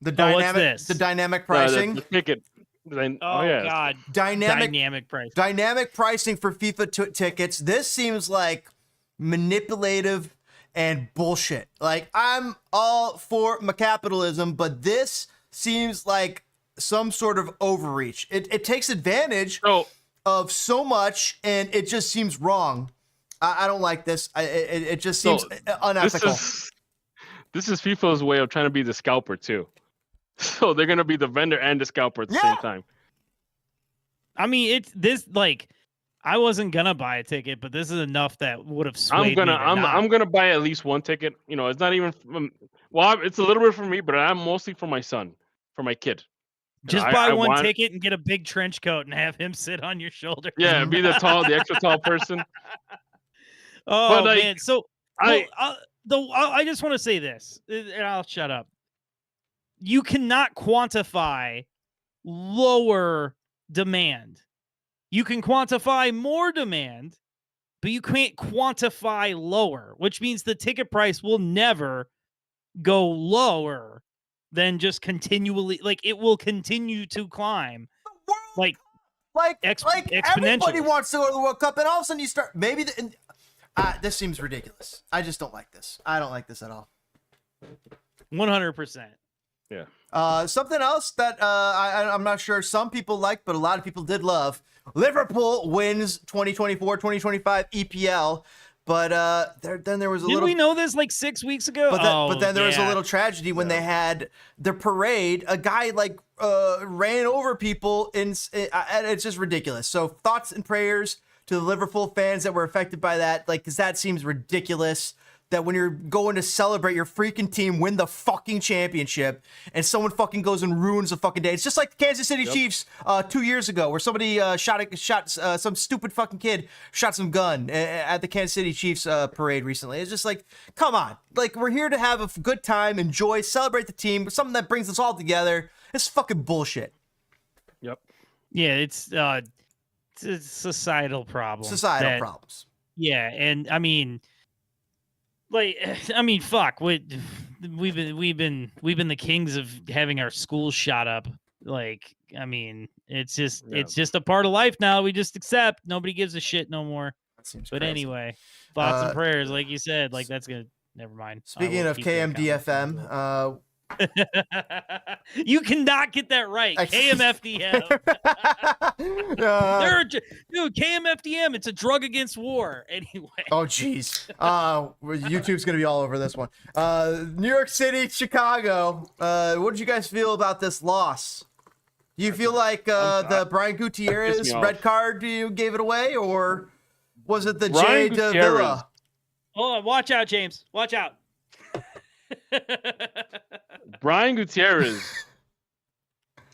The dynamic pricing. The ticket. God. Dynamic pricing. Dynamic pricing for FIFA tickets. This seems like manipulative and bullshit. Like, I'm all for capitalism, but this seems like some sort of overreach. It takes advantage of so much, and it just seems wrong. I don't like this. It just seems unethical. This is FIFA's way of trying to be the scalper too. So they're gonna be the vendor and the scalper at the same time. I mean, it's this like. I wasn't gonna buy a ticket, but this is enough that would have swayed me. I'm gonna buy at least one ticket. It's not even. It's a little bit for me, but I'm mostly for my son, for my kid. Just buy one ticket and get a big trench coat and have him sit on your shoulder. Yeah, be the extra tall person. Oh man! So I just want to say this, and I'll shut up. You cannot quantify lower demand. You can quantify more demand, but you can't quantify lower, which means the ticket price will never go lower than just continually, like it will continue to climb. Like exponentially. Everybody wants to go to the World Cup, and all of a sudden you start, this seems ridiculous. I just don't like this. I don't like this at all. 100%. Yeah. Something else that I'm not sure some people like, but a lot of people did love. Liverpool wins 2024-2025 EPL, but then there was a little. Didn't we know this like 6 weeks ago? But then there was a little tragedy when they had the parade. A guy ran over people, it's just ridiculous. So thoughts and prayers to the Liverpool fans that were affected by that, because that seems ridiculous. That when you're going to celebrate your freaking team win the fucking championship and someone fucking goes and ruins the fucking day. It's just like the Kansas City Chiefs 2 years ago where somebody shot some stupid fucking kid shot some gun at the Kansas City Chiefs parade recently. It's just like, come on. Like, we're here to have a good time, enjoy, celebrate the team, something that brings us all together. It's fucking bullshit. Yep. Yeah, it's societal problems. Problems. Yeah, and I mean, fuck. We've been the kings of having our schools shot up. It's just a part of life now. We just accept. Nobody gives a shit no more. That seems but crazy. Anyway, thoughts and prayers, like you said, that's gonna. Never mind. Speaking of KMDFM, You cannot get that right. KMFDM. Dude, KMFDM, it's a drug against war. Anyway. Oh, jeez. YouTube's going to be all over this one. New York City, Chicago. What did you guys feel about this loss? Do you feel like the Brian Gutierrez red card you gave it away, or was it the Jay de Villa? Hold on. Watch out, James. Watch out. Brian Gutierrez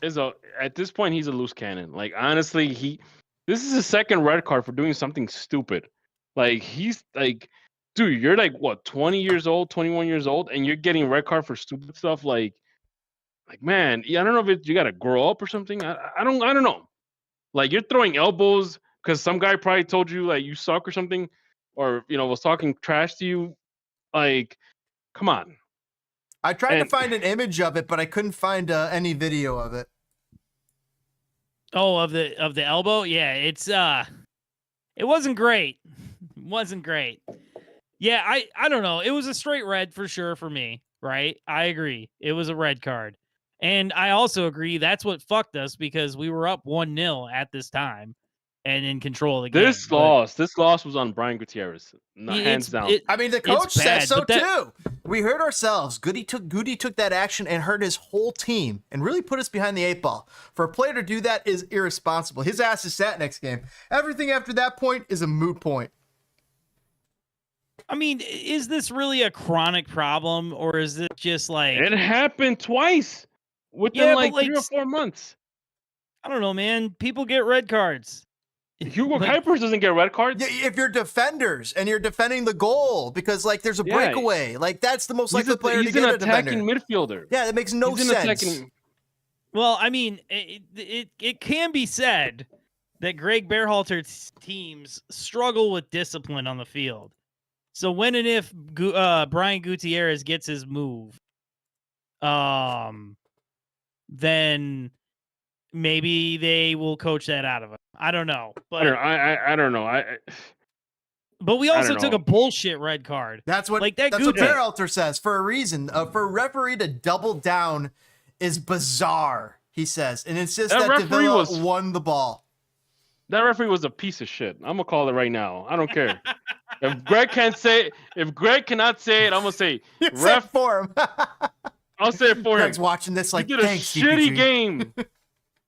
is at this point he's a loose cannon. Like, honestly, this is his second red card for doing something stupid. Like, he's like, dude, you're like what, 20 years old, 21 years old, and you're getting red card for stupid stuff. Like man, I don't know if you gotta grow up or something. I don't know. Like, you're throwing elbows because some guy probably told you like you suck or something, or was talking trash to you. Like, come on. I tried to find an image of it, but I couldn't find any video of it. Oh, of the elbow? Yeah, it wasn't great. It wasn't great. Yeah, I don't know. It was a straight red for sure for me, right? I agree. It was a red card. And I also agree that's what fucked us, because we were up 1-0 at this time and in control of the game. This loss was on Brian Gutierrez, hands down. I mean, the coach says so too. We hurt ourselves. Goody took that action and hurt his whole team and really put us behind the 8 ball. For a player to do that is irresponsible. His ass is sat next game. Everything after that point is a moot point. I mean, is this really a chronic problem, or is it just like... It happened twice within like 3 or 4 months. I don't know, man. People get red cards. Hugo Kuipers doesn't get red cards. If you're defenders and you're defending the goal because like there's a breakaway, like that's the most likely player to get a defender. He's an attacking midfielder. Yeah, that makes no sense. Well, I mean, it can be said that Greg Berhalter's teams struggle with discipline on the field. So when and if Brian Gutierrez gets his move, then maybe they will coach that out of him. I don't know, but I don't know. But we also took a bullshit red card. That's what what Berhalter says for a reason. For a referee to double down is bizarre, he says, and insists that de Villa won the ball. That referee was a piece of shit. I'm gonna call it right now. I don't care. If Greg cannot say it, I'm gonna say ref for him. I'll say it for him. Greg's watching this like, you did a shitty game.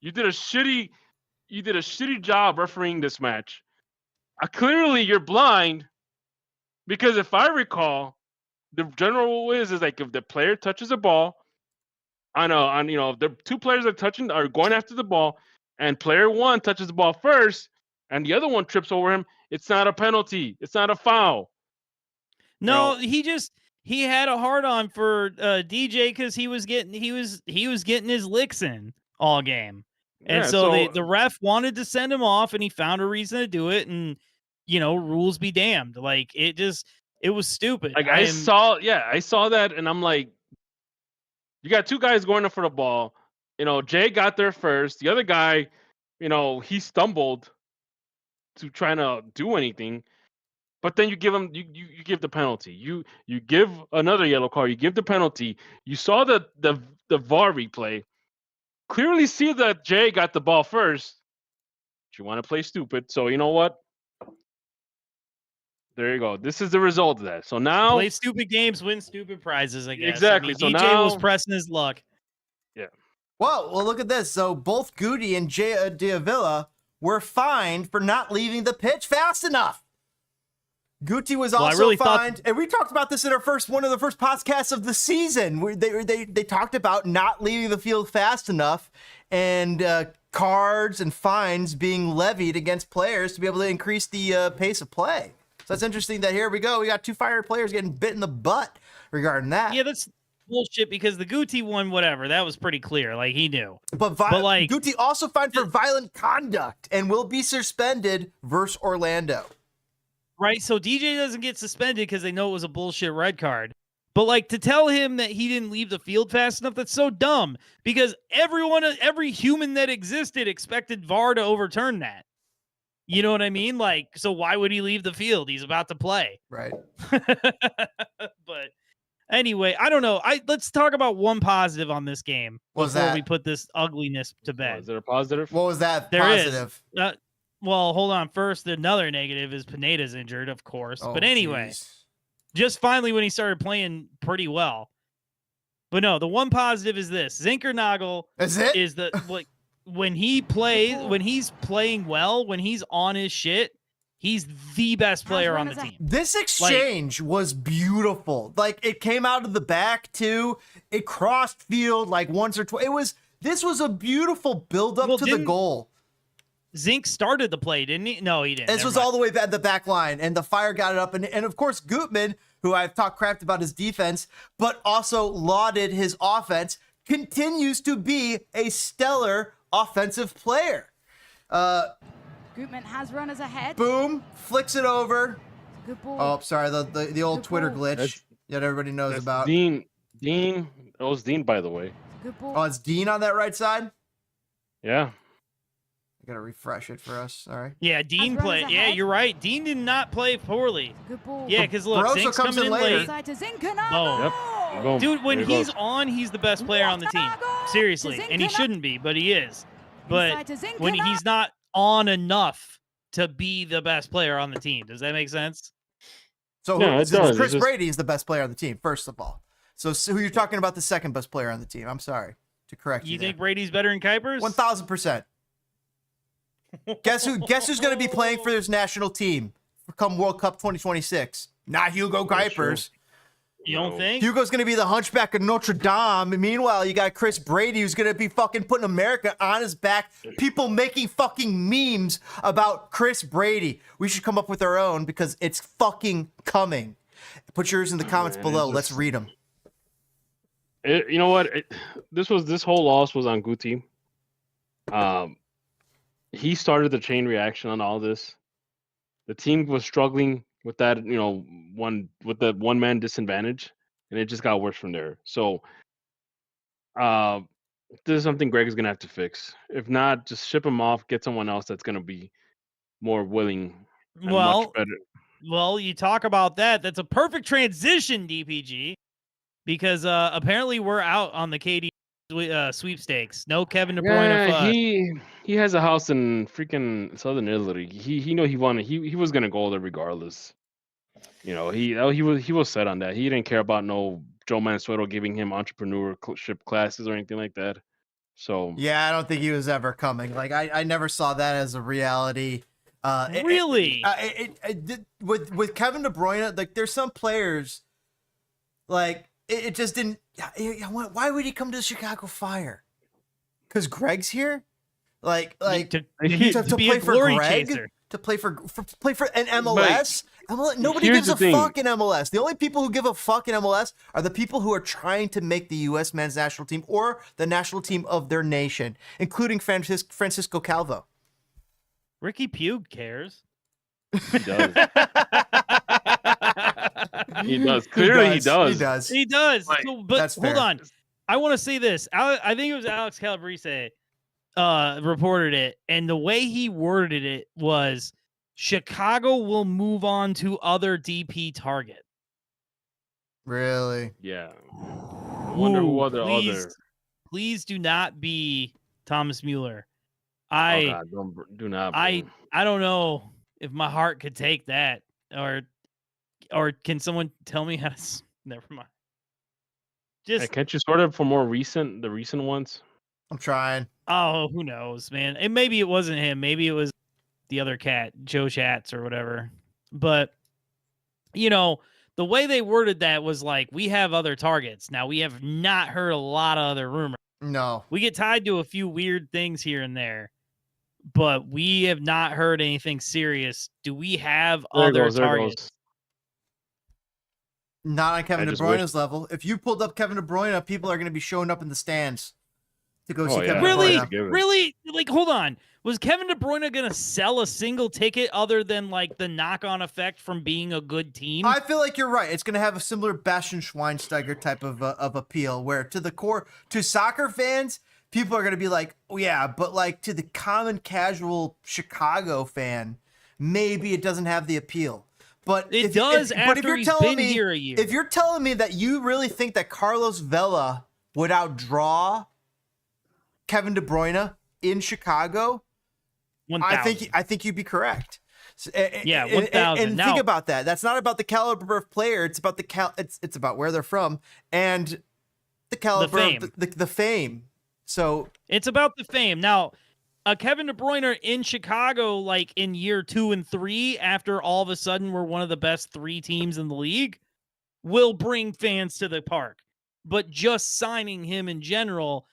You did a shitty job refereeing this match. Clearly, you're blind, because if I recall, the general rule is like if the player touches the ball, if the 2 players are going after the ball, and player 1 touches the ball first, and the other one trips over him, it's not a penalty. It's not a foul. No, he had a hard on for DJ because he was getting his licks in all game. And so the ref wanted to send him off, and he found a reason to do it. And, rules be damned. Like, it was stupid. Like, I saw that, and I'm like, you got 2 guys going up for the ball. Jay got there first. The other guy, he stumbled to trying to do anything. But then you give him, you give the penalty. You give another yellow card. You give the penalty. You saw the VAR replay. Clearly see that Jay got the ball first. But you want to play stupid, so you know what? There you go. This is the result of that. So now play stupid games, win stupid prizes. I guess exactly. So DJ now was pressing his luck. Yeah. Well, look at this. So both Goody and Jay de Villa were fined for not leaving the pitch fast enough. Guti was also fined, and we talked about this in one of the first podcasts of the season. They talked about not leaving the field fast enough, and cards and fines being levied against players to be able to increase the pace of play. So that's interesting that here we go. We got 2 fire players getting bit in the butt regarding that. Yeah, that's bullshit, because the Guti one, whatever, that was pretty clear. Like, he knew. But Guti also fined for violent conduct and will be suspended versus Orlando. Right, so DJ doesn't get suspended because they know it was a bullshit red card. But, like, to tell him that he didn't leave the field fast enough, that's so dumb. Because every human that existed expected VAR to overturn that. You know what I mean? Like, so why would he leave the field? He's about to play. Right. But Anyway, I don't know. Let's talk about one positive on this game before we put this ugliness to bed. Is there a positive? What was that There positive? is. Well, hold on. First, another negative is Pineda's injured, of course. Oh, but anyway, geez. just finally when he started playing pretty well. But no, the one positive is this. Zinkernagel is when he plays, when he's playing well, when he's on his shit, he's the best player on the team. This exchange was beautiful. Like, it came out of the back too. It crossed field like once or twice. This was a beautiful build up to the goal. Zink started the play, didn't he? No, he didn't. This was all the way at the back line, and the Fire got it up. And of course, Gutman, who I've talked crap about his defense, but also lauded his offense, continues to be a stellar offensive player. Gutman has runners ahead. Boom, flicks it over. Good ball. Oh, sorry, the old Twitter glitch that everybody knows about. Dean. That was Dean, by the way. Good ball. Oh, it's Dean on that right side? Yeah. Gotta refresh it for us. Sorry. Yeah, Dean played. Yeah, you're right. Dean did not play poorly. Good ball. Yeah, because look, Zink's coming in late. Boom. Boom. Dude, when There he's goes. on, he's the best player on the team. Seriously, and he shouldn't be, but he is. But when he's not on enough to be the best player on the team, does that make sense? So Yeah, it does. Chris Brady is the best player on the team, first of all. So who you're talking about the second best player on the team? I'm sorry to correct you. You think Brady's better than Kuipers? 1,000%. Guess who's going to be playing for this national team come World Cup 2026? Not Hugo Kuipers. You don't think? Hugo's going to be the hunchback of Notre Dame. Meanwhile, you got Chris Brady, who's going to be fucking putting America on his back. People making fucking memes about Chris Brady. We should come up with our own because it's fucking coming. Put yours in the comments below. Let's read them. You know what? This whole loss was on Guti. He started the chain reaction on all this. The team was struggling with that, one man disadvantage, and it just got worse from there. So, this is something Greg is gonna have to fix. If not, just ship him off, get someone else that's gonna be more willing. And much better. Well, you talk about that. That's a perfect transition, DPG, because apparently we're out on the KD sweepstakes. No Kevin De Bruyne. Yeah, he has a house in freaking Southern Italy. He knew he was gonna go there regardless. He was set on that. He didn't care about no Joe Mansueto giving him entrepreneurship classes or anything like that. So yeah, I don't think he was ever coming. Like I never saw that as a reality. Really? With Kevin De Bruyne, like there's some players, like it just didn't. Why would he come to the Chicago Fire? Because Greg's here, to play for Greg, chaser. To play for an MLS. Nobody gives a fuck in MLS. The only people who give a fuck in MLS are the people who are trying to make the U.S. men's national team or the national team of their nation, including Francisco Calvo. Ricky Pugh cares. He does. He does. Clearly, he does. He does. Like, but hold on. I want to say this. I think it was Alex Calabrese reported it, and the way he worded it was Chicago will move on to other DP target. Really? Yeah. I wonder who other. Please do not be Thomas Mueller. Oh God, do not. I don't know if my heart could take that, or can someone tell me how to? Never mind. Can't you sort of for the recent ones? I'm trying. Oh, who knows, man? And maybe it wasn't him. Maybe it was the other cat, Joe Schatz or whatever. But the way they worded that was like, we have other targets. Now, we have not heard a lot of other rumors. No. We get tied to a few weird things here and there, but we have not heard anything serious. Do we have other targets? Not on Kevin De Bruyne's level. If you pulled up Kevin De Bruyne, people are going to be showing up in the stands to go see Kevin De Bruyne. Really? Like, hold on. Was Kevin De Bruyne going to sell a single ticket other than like the knock-on effect from being a good team? I feel like you're right. It's going to have a similar Bastian Schweinsteiger type of appeal, where to the core, to soccer fans, people are going to be like, oh yeah, but like to the common casual Chicago fan, maybe it doesn't have the appeal. But it does after he's been here a year. If you're telling me that you really think that Carlos Vela would outdraw Kevin De Bruyne in Chicago, 1,000. I think you'd be correct. Yeah, 1,000. And think about that. That's not about the caliber of player. It's about it's about where they're from and the caliber of the fame. So it's about the fame. Now, Kevin De Bruyne in Chicago, like in year 2 and 3, after all of a sudden we're one of the best 3 teams in the league, will bring fans to the park. But just signing him in general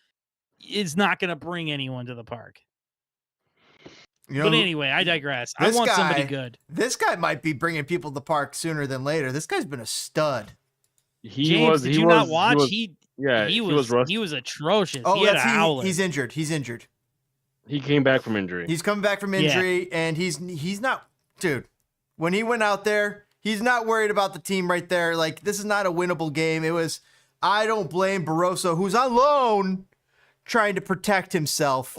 is not going to bring anyone to the park. But anyway, I digress. I want somebody good. This guy might be bringing people to the park sooner than later. This guy's been a stud. Did you not watch? He was atrocious. Oh, he had a howler. He's injured. He came back from injury. He's coming back from injury, and he's not, dude. When he went out there, he's not worried about the team right there. Like, this is not a winnable game. It was. I don't blame Barroso, who's on loan, trying to protect himself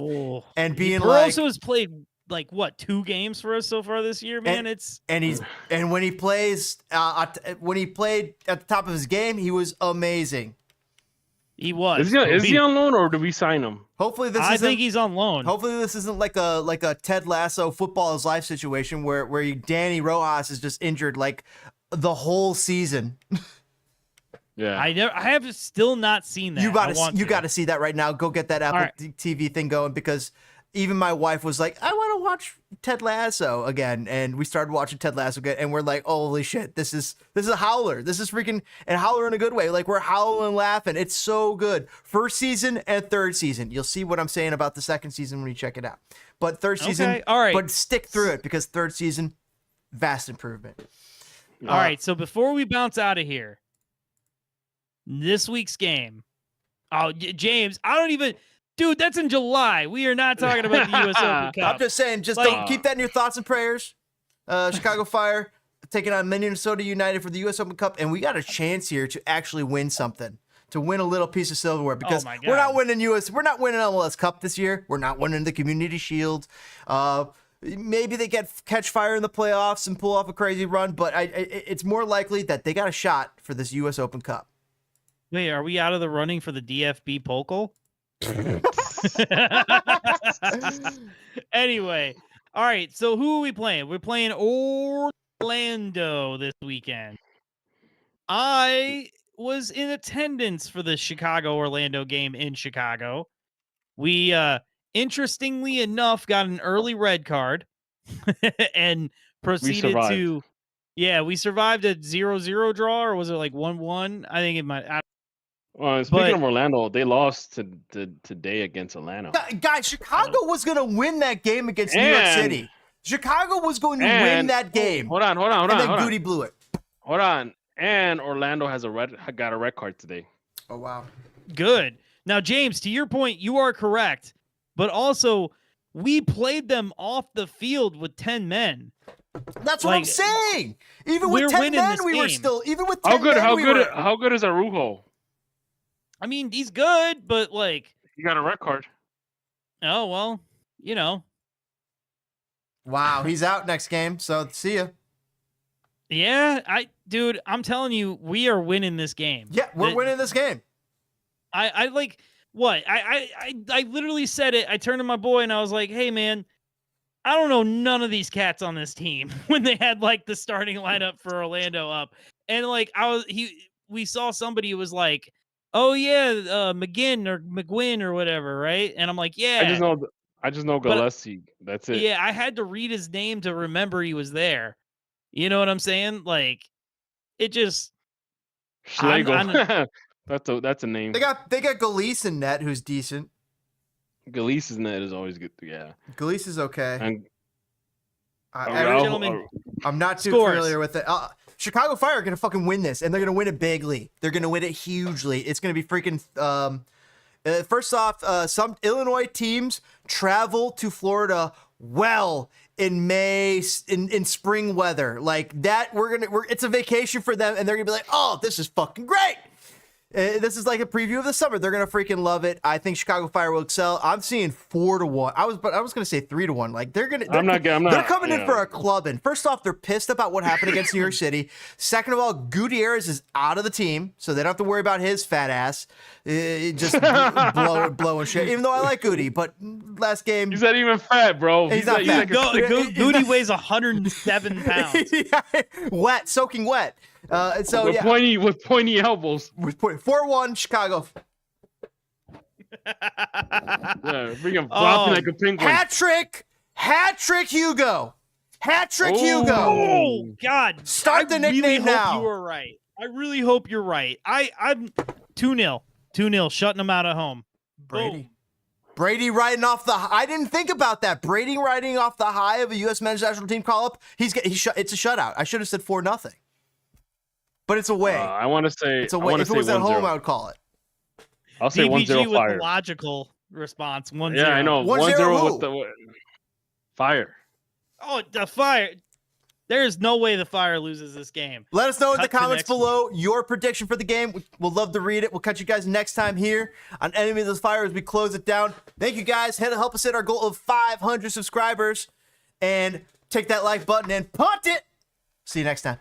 and being Barroso has played like what 2 games for us so far this year, man. And when he plays when he played at the top of his game, he was amazing. He was. Is he on loan or do we sign him? Hopefully I think he's on loan. Hopefully this isn't like a Ted Lasso football is life situation where Danny Rojas is just injured like the whole season. Yeah, I have still not seen that. You got to see that right now. Go get that Apple TV thing going, because even my wife was like, I want to watch Ted Lasso again, and we started watching Ted Lasso again, and we're like, holy shit, this is a howler. This is freaking, and howler in a good way. Like, we're howling and laughing. It's so good. First season and third season. You'll see what I'm saying about the second season when you check it out. But third season, all right. But stick through it, because third season, vast improvement. All right, so before we bounce out of here, this week's game. Oh, James, I don't even... Dude, that's in July. We are not talking about the U.S. Open Cup. I'm just saying, don't keep that in your thoughts and prayers. Chicago Fire taking on Minnesota United for the U.S. Open Cup, and we got a chance here to actually win something, to win a little piece of silverware, because we're not winning MLS Cup this year. We're not winning the Community Shield. Maybe they catch fire in the playoffs and pull off a crazy run, but it's more likely that they got a shot for this U.S. Open Cup. Wait, are we out of the running for the DFB Pokal? Anyway, all right, so who are we playing? We're playing Orlando this weekend. I was in attendance for the Chicago-Orlando game in Chicago. We, interestingly enough, got an early red card and proceeded to... Yeah, we survived a 0-0 draw, or was it like 1-1? I think it might... Speaking of Orlando, they lost today against Atlanta. Guys, Chicago was going to win that game against New York City. Chicago was going to win that game. Hold on. And then Goody blew it. Hold on. And Orlando got a red card today. Oh, wow. Good. Now, James, to your point, you are correct. But also, we played them off the field with 10 men. That's what I'm saying. Even with 10 men, we were still... Even with 10 men, how good is Araujo? I mean, he's good, but like... He got a red card. Oh, well, you know. Wow, he's out next game, so see ya. Yeah, dude, I'm telling you, we are winning this game. Yeah, we're winning this game. I like, what? I literally said it. I turned to my boy and I was like, hey, man, I don't know none of these cats on this team when they had like the starting lineup for Orlando up. And like, we saw somebody who was like, oh yeah, McGuinn or whatever, right? And I'm like, yeah. I just know Gillespie. That's it. Yeah, I had to read his name to remember he was there. You know what I'm saying? Like, it just... Schlegel. That's a name. They got Galeese in net, who's decent. Galeese's net is always good. Yeah. Galeese is okay. And I'm not too familiar with it. Chicago Fire are going to fucking win this, and they're going to win it bigly. They're going to win it hugely. It's going to be freaking... first off, some Illinois teams travel to Florida well in May, in spring weather. Like that, it's a vacation for them, and they're going to be like, oh, this is fucking great. This is like a preview of the summer. They're gonna freaking love it. I think Chicago Fire will excel. I'm seeing 4-1. I was gonna say 3-1. Like they're coming in for a clubbing. First off, they're pissed about what happened against New York City. Second of all, Gutierrez is out of the team, so they don't have to worry about his fat ass. Just blowing shit. Even though I like Goody, but last game he's not even fat, bro. He's not fat. Goody weighs 107 pounds. Wet, soaking wet. So with pointy elbows. 4-1 Chicago. Freaking flopping like a penguin. Hat trick Hugo. Hugo. Oh God! Start the nickname now. You were right. I really hope you're right. I'm 2-0. 2-0, shutting them out at home. Brady riding off the. I didn't think about that. Brady riding off the high of a U.S. men's national team call up. It's a shutout. I should have said 4-0. But it's away. I want to say it's away. If it was at home, I would call it. I'll say 1-0 Fire. With the logical response. 1-0. Yeah, I know. 1-0 with the Fire. Oh, the Fire. There's no way the Fire loses this game. Let us know in the comments below your prediction for the game. We'll love to read it. We'll catch you guys next time here on Enemy of the Fire as we close it down. Thank you guys. Help us hit our goal of 500 subscribers. And take that like button and punt it. See you next time.